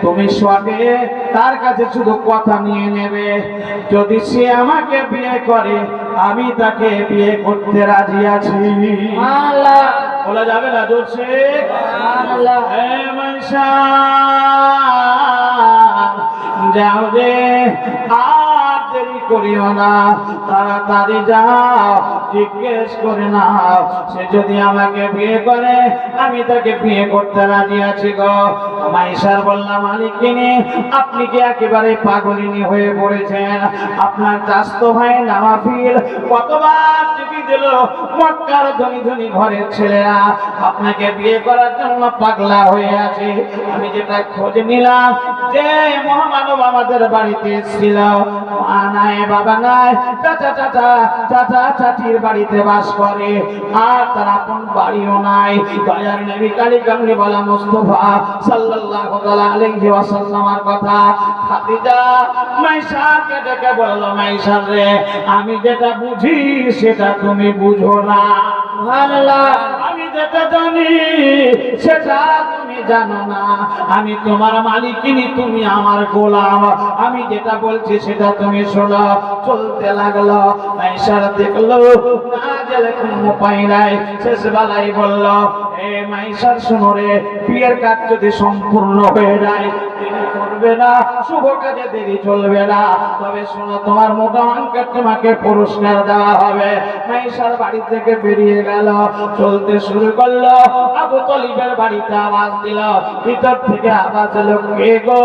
তুমি শটে তার কাছে শুধু কথা নিয়ে নেবে, যদি সে আমাকে বিয়ে করে আমি তাকে বিয়ে করতে রাজি আছি। সুবহানাল্লাহ। বলা যাবে না জোরছে? সুবহানাল্লাহ। হে মাইশা যাও রে, আর দেরি করিও না, তাড়াতাড়ি যাও, জিজ্ঞেস করে নাও সে যদি আমাকে বিয়ে করে আমি তাকে বিয়ে করতে রাজি আছি গো। মাইশার বললাম মালিকিনি আপনি কি একেবারে পাগলিনী হয়ে পড়েছেন? আপনার চাস্তো ভাই নামাফিল কতবার টিপি দিল, মক্কার ধনী ধনী ঘরের ছেলেরা আপনাকে বিয়ে করার জন্য পাগলা হয়ে আছে। আমি যেটা খোঁজ নিলাম যে মহামানব আমাদের বাড়িতে ছিল, মা নাই বাবা নাই, চাচা চাচা চাচা চাচির বাড়িতে বাস করে, আর তার আপন বাড়িও নাই। দয়ার নবী কালী কামলি বলা মুস্তাফা সাল্লাল্লাহু আলাইহি ওয়াসাল্লামের কথা খাদিজা মাইশাকে ডেকে বলল মাইশা রে, আমি যেটা বুঝি সেটা তুমি বুঝো না, সুবহানাল্লাহ। আমি যেটা জানি সেটা তুমি জানো না, আমি তোমার মালিকিনী তুমি আমার গোলাম, আমি যেটা বলছি সেটা তুমি শোনো। চলতে লাগলো, মাইশার দেখলো না গেলে কোনো উপায় নাই, শেষ বেলায় বলল এ মাইশার শোনো রে, বিয়ের কাজ যদি সম্পূর্ণ হয়ে যায় দেরি করবে না, শুভ কাজে দেরি চলবে না, তবে শোনো তোমার মোটা অঙ্কের তোমাকে পুরস্কার দেওয়া হবে। মাইশার বাড়ি থেকে বেরিয়ে গেল, চলতে শুরু করলো, আবু তলিবের বাড়িতে আওয়াজ দিল, ভিতর থেকে আওয়াজ এলো কে গো?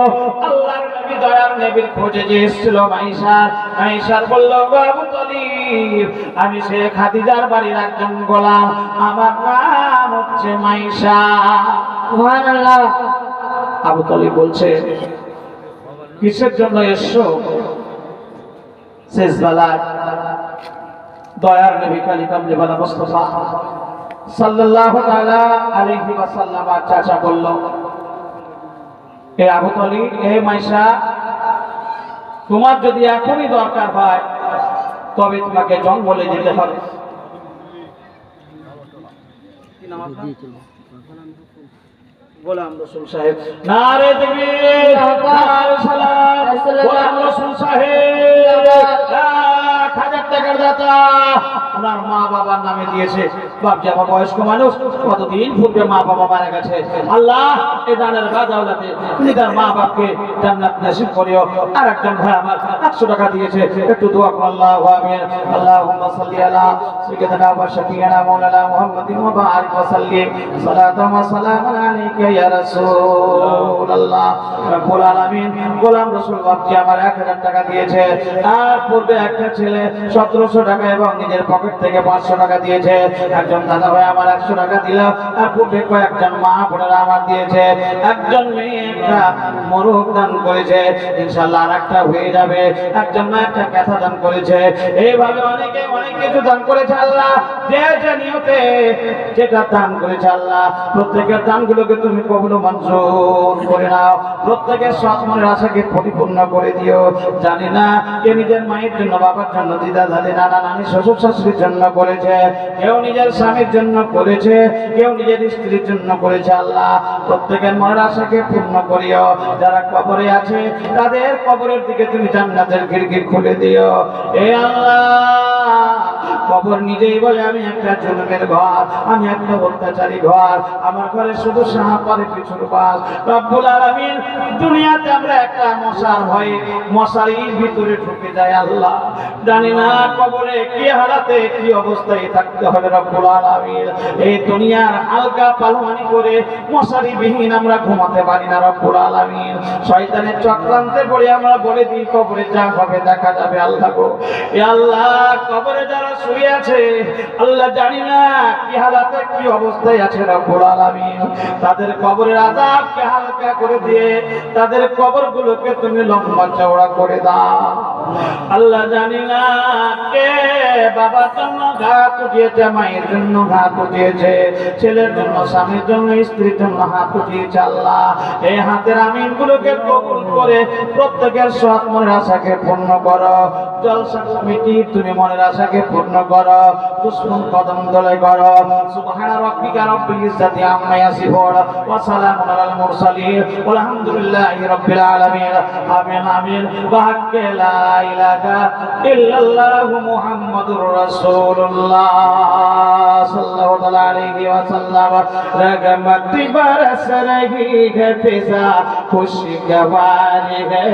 আল্লাহর নবী দয়ার নবীর খোঁজে যে এসেছিল মাইশার। মাইশার বলল গো আবু তলিব, আমি সে খাদিজার বাড়ির একজন গোলাম, আমার নাম হচ্ছে মাইশা। সুবহানাল্লাহ। আবু তলিব বলছে কিসের জন্য এসছো? শেষ বেলায় দয়ার নবী কালী কামলি ওয়ালা মুস্তাফা সাল্লাল্লাহু তাআলা আলাইহি ওয়াসাল্লাম চাচা বলল এ আবু তলিব, এ মাইশা, তোমার যদি এখনই দরকার হয় তবে তোমাকে জঙ্গলে যেতে হবে। কি নাম আপনার? গোলাম রসুল সাহেব। নারে তাকবীর, নারে সালাত, গোলাম রসুল সাহেব 1000 টাকার দাতা ওনার মা বাবার নামে দিয়েছে। বাপজি আমার বয়স্ক মানুষ, কতদিন পূর্বে মা বাবা মারা গেছে, আল্লাহ এই দানের বাদাওলাতে তুমি তার মা বাপকে জান্নাত নসিব করিও। আর একজন ভাই আমার 100 টাকা দিয়েছে, একটু দোয়া করুন। আল্লাহু আমিন। আল্লাহুম্মা সাল্লি আলা সাইয়্যিদিনা ওয়া শাফিঈনা মাওলানা মুহাম্মাদিন ওয়া বারিক ওয়া সাল্লিম সালাতাম ওয়া সালামান আলাইকা ইয়া রাসূলুল্লাহ। রব্বুল আলামিন গোলাম রসুল বাপজি আমার 1000 টাকা দিয়েছে, আর পূর্বে একটা ছেলে 1700 টাকা এবং নিজের পকেট থেকে 500 টাকা দিয়েছে। একজন দাদা ভাই আমার 100 টাকা দিল, আর পূর্বে কয়েকজন মা বোনেরা আমার দিয়েছে। একজন মেয়ে একটা মোরগ দান করেছে, ইনশাআল্লাহ আর একটা হয়ে যাবে। একজন মা একটা কথা দান করেছে, এইভাবে অনেকে অনেক কিছু দান করেছে। আল্লাহ যে যে নিয়তে যেটা দান করেছে আল্লাহ প্রত্যেকের দানগুলোকে তুমি কবুল ও মঞ্জুর করে নাও, প্রত্যেকের সৎ মনের আশাকে পরিপূর্ণ করে দিও। জানি না কে নিজের মায়ের জন্য, বাবার জন্য, দিদা দাদি নানা নানি শ্বশুর শাশুড়ির জন্য করেছে, কেউ নিজের স্বামীর জন্য করেছে, কেউ নিজের স্ত্রীর জন্য করেছে। আল্লাহ প্রত্যেকের মনের আশাকে পূর্ণ করিও। যারা কবরে আছে তাদের কবরের দিকে তুমি জান্নাতের খিড়কি খুলে দিও। এ আল্লাহ কবর নিজেই বলে আমি একটা জুলুমের ঘর, আমি একটা অত্যাচারী ঘর, আমার ঘরে শুধু সাহাপারে কিছুর বাস। রব্বুল আলামিন, দুনিয়াতে আমরা একটা মশার ভয়ে মশারির ভিতরে ঢুকে যায় আল্লাহ, জানি না কবরে কি হালাতে কি অবস্থায় থাকতে হবে। রব্বুল আলামিন, এই দুনিয়ার হালকা পালমানি করে মশারি বিহীন আমরা ঘুমাতে পারি না। রব্বুল আলামিন, শয়তানের চক্রান্তে পড়ে আমরা বলে দিই কবরে যা হবে দেখা যাবে। আল্লাহ গো, এ আল্লাহ, কবরে যারা শুয়ে আছে আল্লাহ, জানি না কি হালাতে কি অবস্থায় আছে। রব্বুল আলামিন, তাদের কবরের আযাবকে হালকা করে দিয়ে তাদের কবরগুলোকে তুমি লম্বা চওড়া করে দাও। আল্লাহ, জানি না কে বাবার জন্য ঘাত উঠিয়েছে, মায়ের জন্য ঘাত উঠিয়েছে, ছেলের জন্য, স্বামীর জন্য, স্ত্রীর জন্য হাত উঠিয়েছে। আল্লাহ, এই হাতের আমিনগুলোকে কবুল করে প্রত্যেকের সৎ মনের আশাকে পূর্ণ করো। জলসা কমিটি তুমি মনের আশাকে পূর্ণ করো, দুশ্মন কদম দলে করো। সুবহানা রাব্বিকা রাব্বিল ইজ্জাতি আম্মা ইয়াসিফুন ওয়া সালামুন আলাল মুরসালিন ওয়ালহামদুলিল্লাহি রাব্বিল আলামিন। আমিন আমিন। বাহাক্কে লা ইলাহা ইল্লাল্লাহু মুহাম্মাদুর রাসূলুল্লাহ সাল্লাল্লাহু আলাইহি ওয়াসাল্লাম। রহমতি বরস রহি है फिजा खुशगवार है,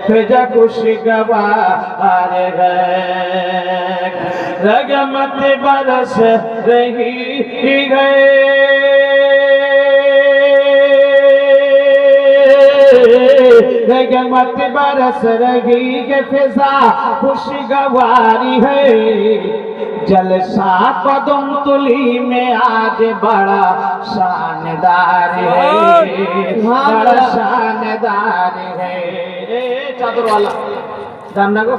फिजा खुशगवार है। रहमत बरस रही है, रहमत बरस रही है, फिजा खुशगवारी है। जलसा कदम तुली में आज बड़ा शानदार है, बड़ा शानदार है। चादर वाला জানা গো,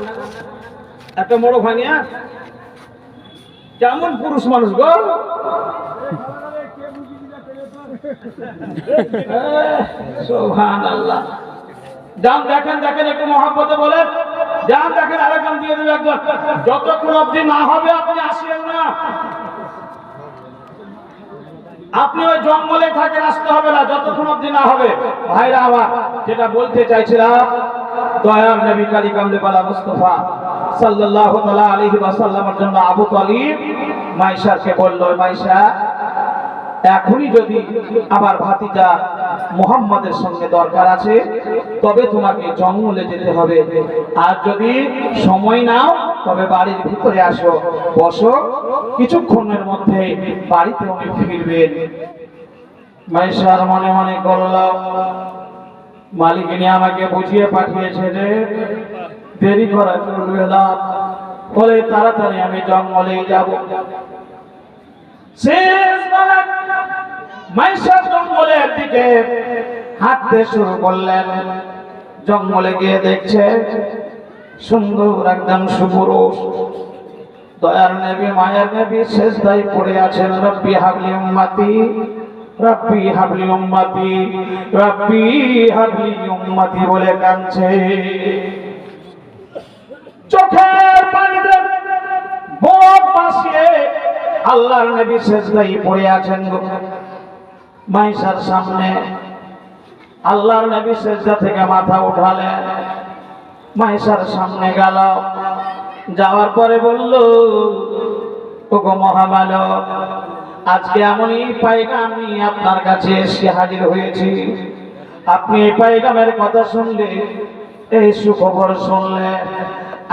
এত বড় ভানিয়া কেমন পুরুষ মানুষ গো। সুবহানাল্লাহ। যান দেখেন, দেখেন একটু মহব্বতে বলেন, যান দেখেন, আরেকজন দিয়ে দেবে একজন। যতক্ষণ অবধি না হবে আপনি আসেন না, আপনি ওই জঙ্গলে থাকেন, আসতে হবে না যতক্ষণ অবধি না হবে। ভাইরা আমার, যেটা বলতে চাইছিলাম, দয়ার নবী কালী কামলে বালা মুস্তাফা সাল্লাল্লাহু তাআলা আলাইহি ওয়াসাল্লামের জন্য আবু তালিব মাইশাকে বলল, মাইশা, এখনই যদি আমার ভাতিজা মুহাম্মাদের সঙ্গে দরকার আছে তবে তোমাকে জঙ্গলে যেতে হবে, আর যদি সময় নাও তবে বাড়ির ভিতরে আসো, বসো, কিছুক্ষণের মধ্যে বাড়িতে উনি ফিরবেন। মাইশার মনে মনে করল, মালিকিনী আমাকে বুঝিয়ে পাঠিয়েছে যে দেরি করা চলবে না, বলে তাড়াতাড়ি আমি জঙ্গলে যাব। শেষবেলায় মাইশা জঙ্গলের দিকে হাঁটতে শুরু করলেন। জঙ্গলে গিয়ে দেখছে সুন্দর একদম সুপুরুষ দয়ার নবী, মায়ের নবী সেজদায় পড়ে আছেন। রব্বি হাবলি উম্মতি, রব্বি হাবলি উম্মতি, রব্বি হাবলি উম্মতি বলে কাঁদছে। চোখের পানিতে বুক ভাসিয়ে আল্লাহর নবী সেজদায় পড়ে আছেন। মাইশার সামনে আল্লাহর নবী সেজদা থেকে মাথা উঠালেন, মাইশার সামনে গেল, যাওয়ার পরে বলল, ওগো মহামানব, আজকে এমনই পায়গাম নিয়ে আপনার কাছে এসে হাজির হয়েছি। আপনি এই পায়গামের কথা শুনলে, এই সুখবর শুনলে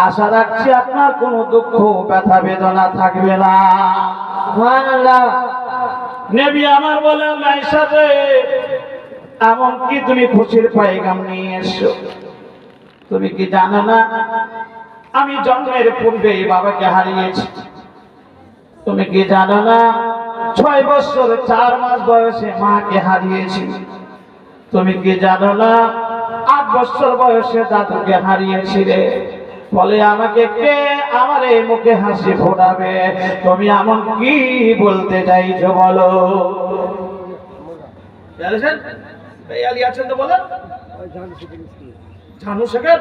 আশা রাখছি আপনার কোনো দুঃখ ব্যথা বেদনা থাকবে না। সুবহানাল্লাহ। নবী আমার বলেন, মাইশা রে, এমন কি তুমি খুশির পায়গাম নিয়ে এসো? তুমি কি জানো না আমি জন্মের পূর্বে বাবাকে হারিয়েছি? তুমি কি জানো না 6 বছর 4 মাস বয়সে মাকে হারিয়েছি? তুমি কি জানো না 8 বছর বয়সে দাদুকে হারিয়েছি রে? বলে আমাকে কে আমার এই মুখে হাসি ফোটাবে? তুমি এমন কি বলতে চাইছো বলো? জানেন এই আলী আছেন তো বলেন, ঝানু শেখের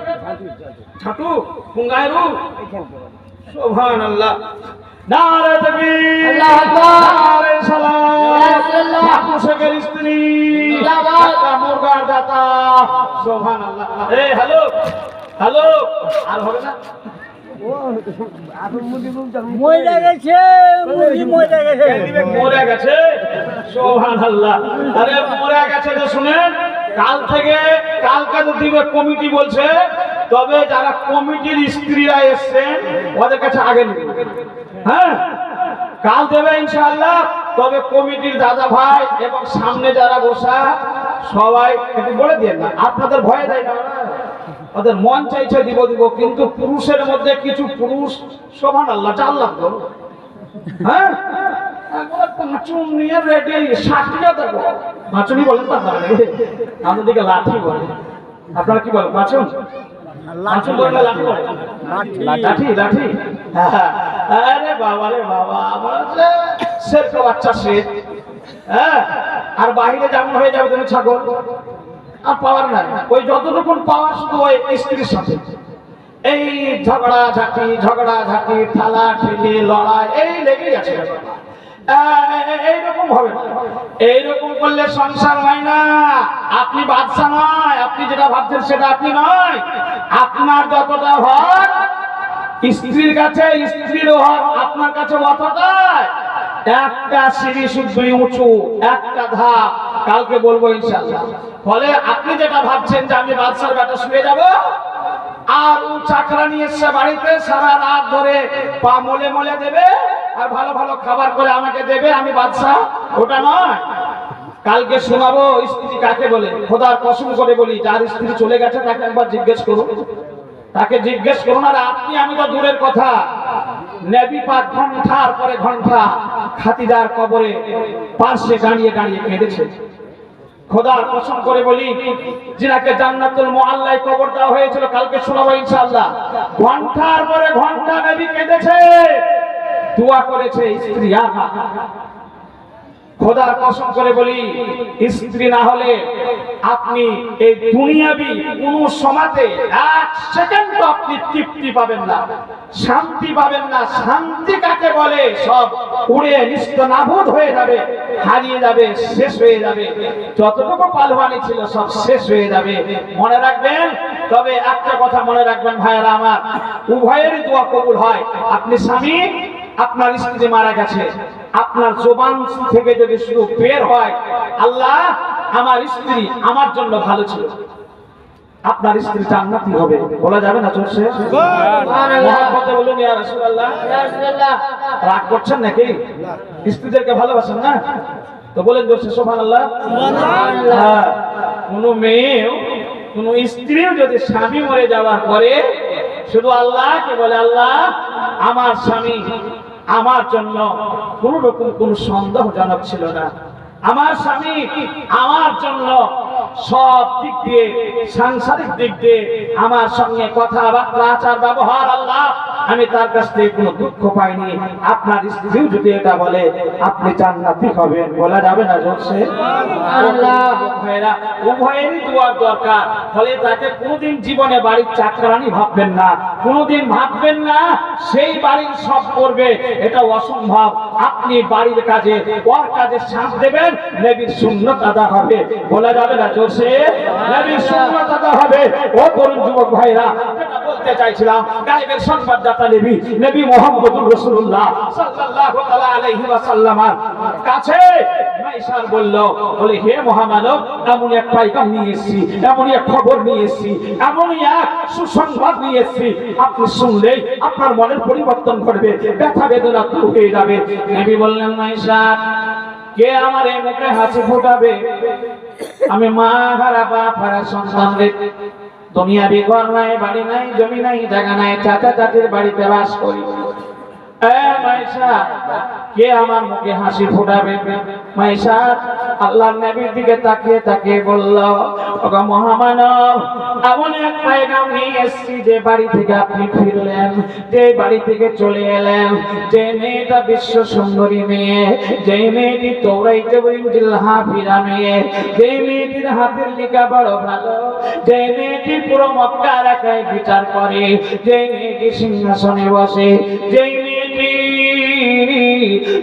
ঝাটু কুঙ্গাইরু। সুবহানাল্লাহ। নারে তাকবীর, আল্লাহু আকবার, নারে সালাত, ঝাটু শেখের স্ত্রী, জিন্দাবাদ, মুরগার দাতা। সুবহানাল্লাহ। এই হ্যালো হ্যালো, আর হবে না? মরে গেছে, মুরগি মরে গেছে। মরে গেছে, সুবহানাল্লাহ। আরে মরে গেছে তো শুনেন, কালকে তো দিবে কমিটি বলছে, তবে যারা কমিটির স্ত্রীরা এসছেন ওদের কাছে আগে নেবে। হ্যাঁ, কাল দেবে ইনশাআল্লাহ। তবে কমিটির দাদা ভাই এবং সামনে যারা বসা সবাই একটু বলে দিয়ে না, আপনাদের ভয় দেয় না, ওদের মন চাইছে দিব, কিন্তু পুরুষের মধ্যে কিছু পুরুষ সুবহানাল্লাহ চাল লাগতো। হ্যাঁ, পাঁচুন নিয়ে রেডি, ষাটটিও দেখো পাঁচুনি বলেন না, আমাদের দিকে লাঠি বলে। আপনারা কি বলেন? পাঁচুন পাঁচুন বলেন না লাঠি বলে? লাঠি লাঠি। আরে বাবা রে বাবা, আমার শের বাচ্চা শের। হ্যাঁ, আর বাহিরে যেমন হয়ে যাবে তুমি ছাগল, আর পাওয়ার নাই। ওই যতটুকু পাওয়ার শুধু ওই স্ত্রীর সাথে এই ঝগড়াঝাটি ঠালা ঠেলি লড়াই এই লেগেই আছে। এইরকম হবে না, এইরকম করলে সংসার হয় না। আপনি বাদশা নয়, আপনি যেটা ভাবছেন সেটা আপনি নয়। আপনার যতটা হক স্ত্রীর কাছে, স্ত্রীর হক আপনার কাছে অতটাই। একটা সিঁড়ি শুধুই উঁচু, একটা ধাপ, কালকে বলবো ইনশাআল্লাহ। ফলে আপনি যেটা ভাবছেন যে আমি বাদশার বেটা শুয়ে যাব, আর ও চাকরা নিয়ে এসছে বাড়িতে, সারা রাত ধরে পা মলে মলে দেবে আর ভালো ভালো খাবার করে আমাকে দেবে, আমি বাদশা, ওটা নয়। কালকে শোনাবো স্ত্রী কাকে বলে। খোদার কসম করে বলি, যার স্ত্রী চলে গেছে তাকে একবার জিজ্ঞেস করুন, তাকে জিজ্ঞেস করুন। আর আপনি আমি তো দূরের কথা, নবী পাক ঘন্টার পরে ঘন্টা খাতিজার কবরে পাশে দাঁড়িয়ে দাঁড়িয়ে কেঁদেছে। খোদার কসম করে বলি, যিনাকে জান্নাতুল মুআল্লায় কবর দেওয়া হয়েছিল, কালকে শোনাবো ইনশাআল্লাহ। ঘন্টার পরে ঘন্টা নবী কেঁদেছে, দোয়া করেছে স্ত্রী আর না। খোদার কসম করে বলি, স্ত্রী না হলে আপনি এই দুনিয়াবি কোন সমাজে এক সেকেন্ড আপনি তৃপ্তি পাবেন না, শান্তি পাবেন না। শান্তি কাকে বলে? সব উড়ে নিস্তনাবুদ হয়ে যাবে, হারিয়ে যাবে, শেষ হয়ে যাবে। যতটুকু পালওয়ানি ছিল সব শেষ হয়ে যাবে, মনে রাখবেন। তবে একটা কথা মনে রাখবেন ভাইয়েরা আমার, উভয়েরই দোয়া কবুল হয়। আপনি স্বামী, আপনার স্ত্রী মারা গেছে, আপনার জবান থেকে যদি শুধু বের হয় আল্লাহ আমার স্ত্রী আমার জন্য ভালো ছিল, আপনার স্ত্রী জান্নাতি হবে, বলা যাবে না জোরসে? মহব্বতে বলুন ইয়া রাসূলুল্লাহ। রাগ করছেন নাকি? স্ত্রীদেরকে ভালোবাসেন না তো বলেন জোরসে সুবহানাল্লাহ। হ্যাঁ, কোন মেয়ে, কোন স্ত্রীও যদি স্বামী মরে যাওয়ার পরে শুধু আল্লাহকে বলে, আল্লাহ আমার স্বামী আমার জন্য কোন রকম কোন সন্দেহজনক ছিল না, আমার স্বামী আমার জন্য সব দিক দিয়ে, সাংসারিক দিক দিয়ে আমার সঙ্গে কথাবার্তা আচার ব্যবহার, আল্লাহ আমি তার কাছ থেকে কোনো দুঃখ পাইনি। আপনার স্ত্রীও যদি এটা বলে আপনি জান্নাতি হবেন, বলা যাবে না জোরসে? ভাইরা, উভয়েরই দোয়ার দরকার। ফলে তাকে কোনোদিন জীবনে বাড়ির চাকরানি ভাববেন না, কোনোদিন ভাববেন না সেই বাড়ির সব করবে, এটা অসম্ভব। আপনি বাড়ির কাজে, ওর কাজে সাথ দেবেন, নবীর সুন্নাত আদা হবে, বলা যাবে না জোরসে? নবীর সুন্নাত আদা হবে। ও তরুণ যুবক ভাইরা, যেটা বলতে চাইছিলাম, গায়েবের সংবাদদাতা নবী মুহাম্মদুর রাসূলুল্লাহ সাল্লাল্লাহু তাআলা আলাইহি ওয়াসাল্লামের কাছে মাইশার বলে হে মহামানব, এমন এক পাইগাম নিয়ে এসেছি, এমন এক খবর নিয়ে এসেছি, এমন এক সুসংবাদ নিয়ে এসেছি, আপনি শুনলেই আপনার মনের পরিবর্তন ঘটবে, ব্যথা বেদনা দূর হয়ে যাবে। নবী বললেন, মাইশা কে আমার এই মুখে হাসি ফোটাবে? আমি মা হারা বাপ হারা সন্তান রে, দুনিয়াবি ঘর নাই, বাড়ি নাই, জমি নাই, জায়গা নাই, চাচা চাচির বাড়িতে বাস করি। মাইশা কে আমার মুখে হাসি ফোটাবে? মাইশা আল্লাহর নবীর দিকে তাকিয়ে তাকিয়ে বলল, ওগো মহামানব, এমন এক পয়গাম নিয়ে এসেছি, যে বাড়ি থেকে আপনি ফিরলেন, যে বাড়ি থেকে চলে এলেন, যে মেয়েটা বিশ্ব সুন্দরী মেয়ে, যে মেয়েটি তৌরাইতে ইনজিল হাফিজা মেয়ে, যে মেয়েটির হাতের লেখা বড় ভালো, যে মেয়েটি পুরো মক্কা এলাকায় বিচার করে, যে মেয়েটি সিংহাসনে বসে, যে মেয়েটি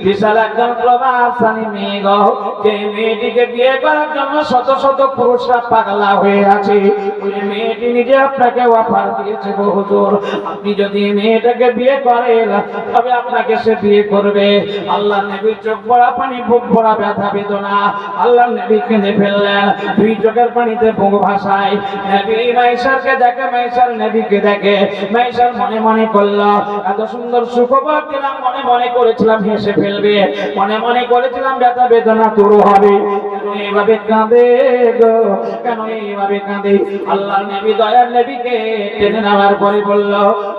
বিশাল একজন প্রভাবশালী মেয়ে গো, যে মেয়েটিকে বিয়ে করার জন্য শত শত পুরুষরা পাগলা হয়ে আছে। ওই মেয়েটি নিজে আপনাকে অফার দিয়েছে গো হুজুর, আপনি যদি মেয়েটাকে বিয়ে করেন তবে আপনাকে সে বিয়ে করবে। আল্লাহ নবীর চোখ ভরা পানি, বুক ভরা ব্যথা বেদনা। আল্লাহ নবী কেঁদে ফেললেন, দুই চোখের পানিতে বুক ভাসায়। নবী মাইশারকে দেখে, মাইশার নবীকে দেখে। মাইশার মনে মনে করলো, এত সুন্দর সুখবর দিলাম, মনে মনে করেছিলাম হেসে ফেলবে, মনে মনে করেছিলাম ব্যথা বেদনা দূর হবে, এইভাবে কাঁদে গো, কেন এইভাবে কাঁদে? আল্লাহ নবী দয়ার নবীকে টেনে নেওয়ার পরে বলল,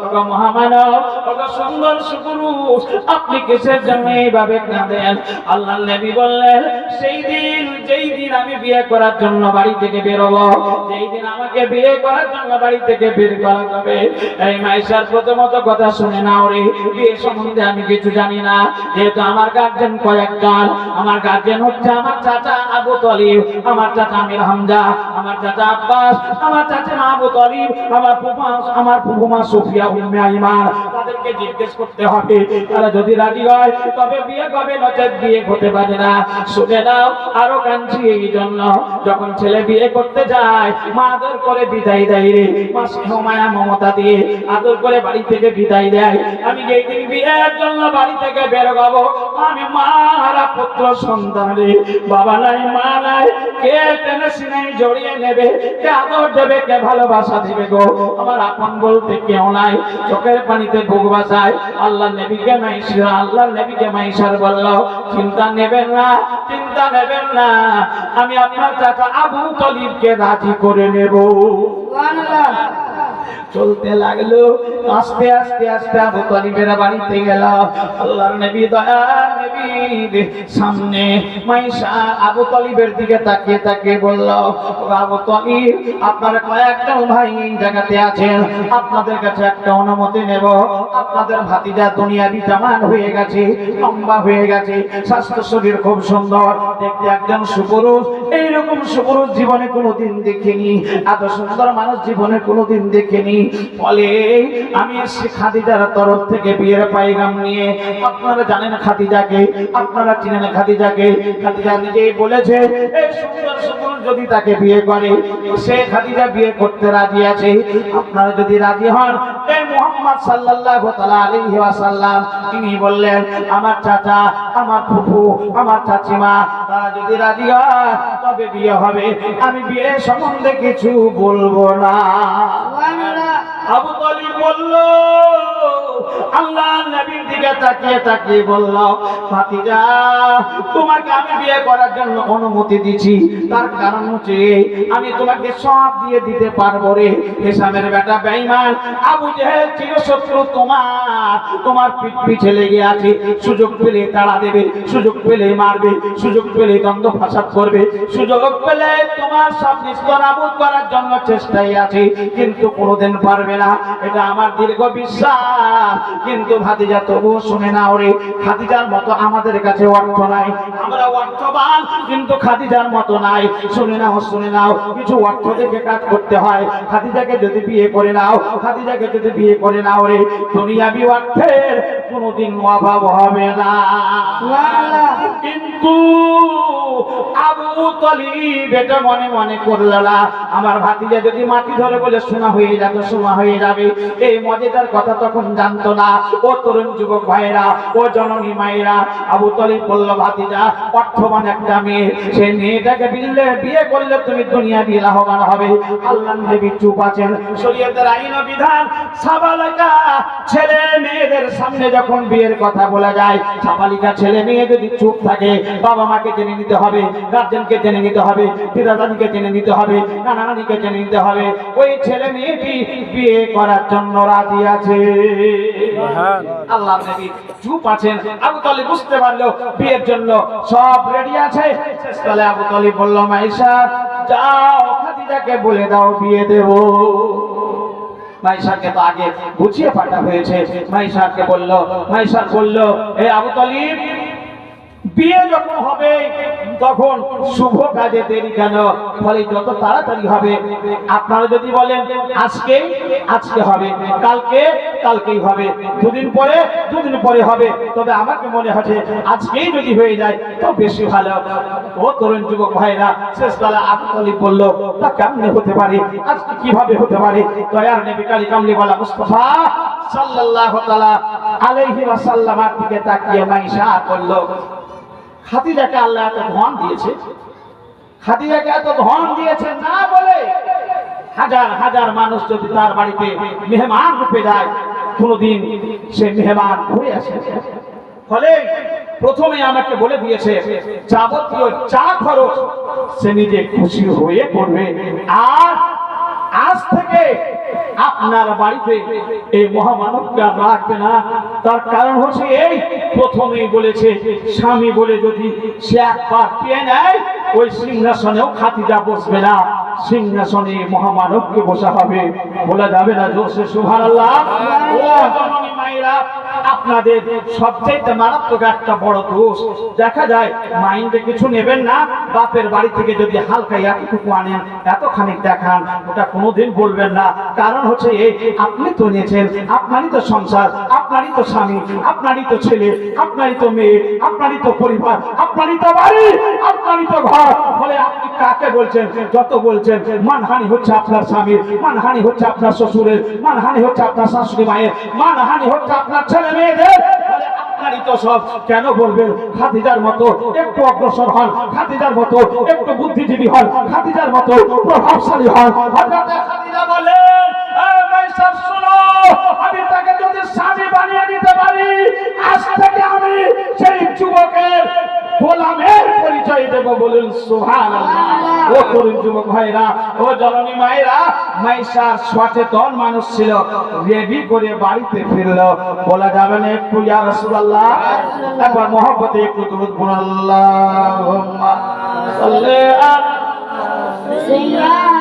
ওগো মহামানব, ওগো সুন্দর সুপুরুষ, আপনি কিসের জন্য এইভাবে কাঁদেন? আল্লাহ নবী বললেন, সেই দিন, যেই দিন আমি বিয়ে করার জন্য বাড়ি থেকে বেরোবো, যেই দিন আমাকে বিয়ে করার জন্য বাড়ি থেকে বের করা যাবে। এই মাইশার প্রথমত কথা শুনে নাও রে, বিয়ে সম্বন্ধে আমি কিছু জানি না, যেহেতু আমার গার্জেন কয়েকজন। আমার গার্জেন হচ্ছে আমার চাচা আবু তালিব, আমার চাচা আমির হামজা, আমার চাচা আব্বাস, আমার চাচা আবু তালিব, আমার ফুফুমা সুফিয়া উম্মে আইমান। তাদেরকে জিজ্ঞেস করতে হবে, তারা যদি রাজি হয় তবে বিয়ে হবে, নচেত বিয়ে হতে পারে না। শুনে নাও, আরো কাঁদছি এই জন্য, যখন ছেলে বিয়ে করতে যায় মা আদর করে বিদায় দেয় রে, মা স্নেহ মায়া মমতা দিয়ে আদর করে বাড়ি থেকে বিদায় দেয়। আমি যেই দিন বিয়ের জন্য বাড়ি থেকে বের হবো, আমি মারা পুত্র সন্তান রে, বাবা নাই মা নাই, কে টেনে সিনাই জড়িয়ে নেবে, কে আদর দেবে, কে ভালোবাসা দিবে গো? আমার আপন বলতে কেউ নাই। চোখের পানিতে বুক ভাসায়। আল্লাহ নবীকে মাইশা, আল্লাহ নবীকে মাইশার বলল, চিন্তা নেবেন না, চিন্তা নেবেন না, আমি আপনার চাচা আবু তালিবকে রাজি করে নেব। সুবহানাল্লাহ। চলতে লাগলো, আস্তে আস্তে আস্তে আবু তালিবের বাড়িতে গেল। আল্লাহর নবী দয়ার নবীর সামনে মাইশা আবু তালিবের দিকে তাকিয়ে তাকিয়ে বলল, আবু তালিব, আপনারা কয়েকজন ভাই এই জায়গাতে আছেন, আপনাদের কাছে একটা অনুমতি নেব। আপনাদের ভাতিজা দুনিয়াবি জামান হয়ে গেছে, লম্বা হয়ে গেছে, স্বাস্থ্য শরীর খুব সুন্দর, দেখতে একজন সুপুরুষ। এইরকম সুপুরুষ জীবনে কোনোদিন দেখিনি, এত সুন্দর মানুষ জীবনে কোনোদিন দেখিনি। ফলে আমি এসে খাদিজার তরফ থেকে বিয়ের পায়গাম নিয়ে। আপনারা জানেন খাদিজাকে, আপনারা চিনেন খাদিজাকে। খাদিজা নিজেই বলেছে, এই সুন্দর সুপুরুষ যদি তাকে বিয়ে করে, সে খাদিজা বিয়ে করতে রাজি আছে। আপনারা যদি রাজি হন, এই মুহাম্মদ সাল্লাল্লাহু তাআলা আলাইহি ওয়াসাল্লাম তিনি বললেন, আমার চাচা, আমার ফুফু, আমার চাচিমা, তারা যদি রাজি হয় তবে বিয়ে হবে, আমি বিয়ে সম্বন্ধে কিছু বলবো না। সুবহানাল্লাহ। আবু তালিব বলল, আল্লাহ নবীর দিকে তাকিয়ে তাকিয়ে বলল, ভাতিজা, তোমাকে আমি বিয়ে করার জন্য অনুমতি দিচ্ছি, তার কারণ হচ্ছে আমি তোমাকে সব দিয়ে দিতে পারবো রে। হিসামের বেটা বেঈমান আবু জেহেল চিরশত্রু তোমার পিঠ পিছে লেগে আছে, সুযোগ পেলে তাড়া দেবে, সুযোগ পেলে মারবে, সুযোগ পেলে দ্বন্দ্ব ফাসাদ করবে, সুযোগ পেলে তোমার সব নিস্তরাবুদ করার জন্য চেষ্টাই আছে, কিন্তু কোনোদিন পারবে না, এটা আমার দীর্ঘ বিশ্বাস। কিন্তু ভাতিজা তবুও শুনে না ওরে, খাদিজার মতো আমাদের কাছে অর্থ নাই, আমরা অর্থবান, কিন্তু খাদিজার মতো নাই। শুনে নাও, শুনে নাও, কিছু অর্থ দেখে কাজ করতে হয়। খাদিজাকে যদি বিয়ে করে নাও, খাদিজাকে যদি বিয়ে করে নাও রে, দুনিয়াবি অর্থের কোনোদিন অভাব হবে না। সুবহানাল্লাহ। কিন্তু আবু তালিব এটা মনে মনে করল না, আমার ভাতিজা যদি মাটি ধরে বলে সোনা হয়ে যাবে, সোনা হয়ে যাবে, এই মজাদার কথা তখন জানতো না। ও তরুণ যুবক ভাইরা, ও জননী মায়েরা, আবু তালিব বলল, ভাতিজা অর্থবান একটা মেয়ে, সেই মেয়েটাকে বিয়ে করলে তুমি দুনিয়াবি লাভবান হবে। আল্লাহর নবী চুপ আছেন। শরীয়তের আইন ও বিধান, সাবালিকা ছেলে মেয়েদের সামনে যখন বিয়ের কথা বলা যায়, সাবালিকা ছেলে মেয়ে যদি চুপ থাকে, বাবা মাকে জেনে নিতে হবে, গার্জেনকে জেনে নিতে হবে, পিতা দাদিকে জেনে নিতে হবে, নানা নানিকে জেনে নিতে হবে, ওই ছেলে মেয়েটি বিয়ে করার জন্য রাজি আছে। আল্লাহ নবী চুপ আছেন। আবু তালিব বুঝতে পারলো বিয়ের জন্য সব রেডি আছে। শেষকালে আবু তালিব বলল, মাইশা যাও, খাদিজাকে বলে দাও বিয়ে দেব। মাইশাকে তো আগে বুঝিয়ে পাঠা হয়েছে। মাইশাকে বলল, মাইশা বলল, এ আবু তালিব, বিয়ে যখন হবে তখন শুভ কাজে দেরি কেন, ফলে যত তাড়াতাড়ি হবে। আপনারা যদি বলেন আজকে হবে, কালকেই হবে, দুদিন পরে হবে, তবে আমাকে মনে হচ্ছে আজকেই যদি হয়ে যায় তো বেশি ভালো। ও তরুণ যুবক ভাইরা, শেষবেলা আবু তালিব বলল, তা কেমনে হতে পারে, আজকে কিভাবে হতে পারে? দয়ার নবী কামলিওয়ালা মুস্তাফা সাল্লাল্লাহু তাআলা আলাইহি ওয়াসাল্লামের দিকে তাকিয়ে মাইশা বলল, খাদিজাকে আল্লাহ এত ধন দিয়েছে, খাদিজাকে এত ধন দিয়েছে না বলে হাজার হাজার মানুষ যদি তার বাড়িতে মেহমান রূপে যায়, কোনদিন সে মেহমান ঘুরে আসে। ফলে প্রথমে আমাকে বলে দিয়েছে যাবতীয় যা খরচ সে নিজে খুশি হয়ে করবে। আর আজ থেকে আপনার বাড়িতে এই মহামানবকে আর রাখবে না। তার কারণ হচ্ছে এই, প্রথমেই বলেছে স্বামী বলে যদি সে একবার পেয়ে নেয়, ওই সিংহাসনেও খাদিজা বসবে না, সিংহাসনে মহামানবকে বসা হবে। বলা যাবে না জোরসে সুবহানাল্লাহ। ও জননী মায়েরা, আপনাদের সবচেয়ে মারাত্মক একটা বড় দোষ দেখা যায়, মাইন্ডে কিছু নেবেন না, বাপের বাড়ি থেকে যদি হালকা এতটুকু আনেন, এতখানি দেখান, ওটা কোনোদিন বলবেন না। কারণ হচ্ছে এই, আপনি তো নিয়েছেন, আপনারই তো সংসার, আপনারই তো স্বামী, আপনারই তো ছেলে, আপনারই তো মেয়ে, আপনারই তো পরিবার, আপনারই তো বাড়ি, আপনারই তো ঘর। ফলে আপনি কাকে বলছেন? যত বলছেন মানহানি হচ্ছে আপনার স্বামীর, মানহানি হচ্ছে আপনার শ্বশুরের, মানহানি হচ্ছে আপনার শাশুড়ি মায়ের, মানহানি হচ্ছে আপনার ছেলে মেয়েদের। ফলে আপনারই তো সব। কেন বলবেন? খাদিজার মতো একটু অগ্রসর হন, খাদিজার মতো একটু বুদ্ধিজীবী হন, খাদিজার মতো প্রভাবশালী হন। হযরত খাদিজা বলেন, এই মাইশা শুনো, আমি তাকে যদি স্বামী বানিয়ে দিতে পারি, আজ থেকে আমি সেই যুবকের গোলামের পরিচয় দেব। বলুন সুবহানাল্লাহ। ও তরুণ যুবক ভাইরা, ও জননী মায়েরা, মাইশা সচেতন মানুষ ছিল, রেডি করে বাড়িতে ফিরল। বলা যাবে না একটু ইয়া রাসূলুল্লাহ? একবার মহব্বতে একটু দরুদ পড়ুন, আল্লাহুম্মা সাল্লি আলা سيدنا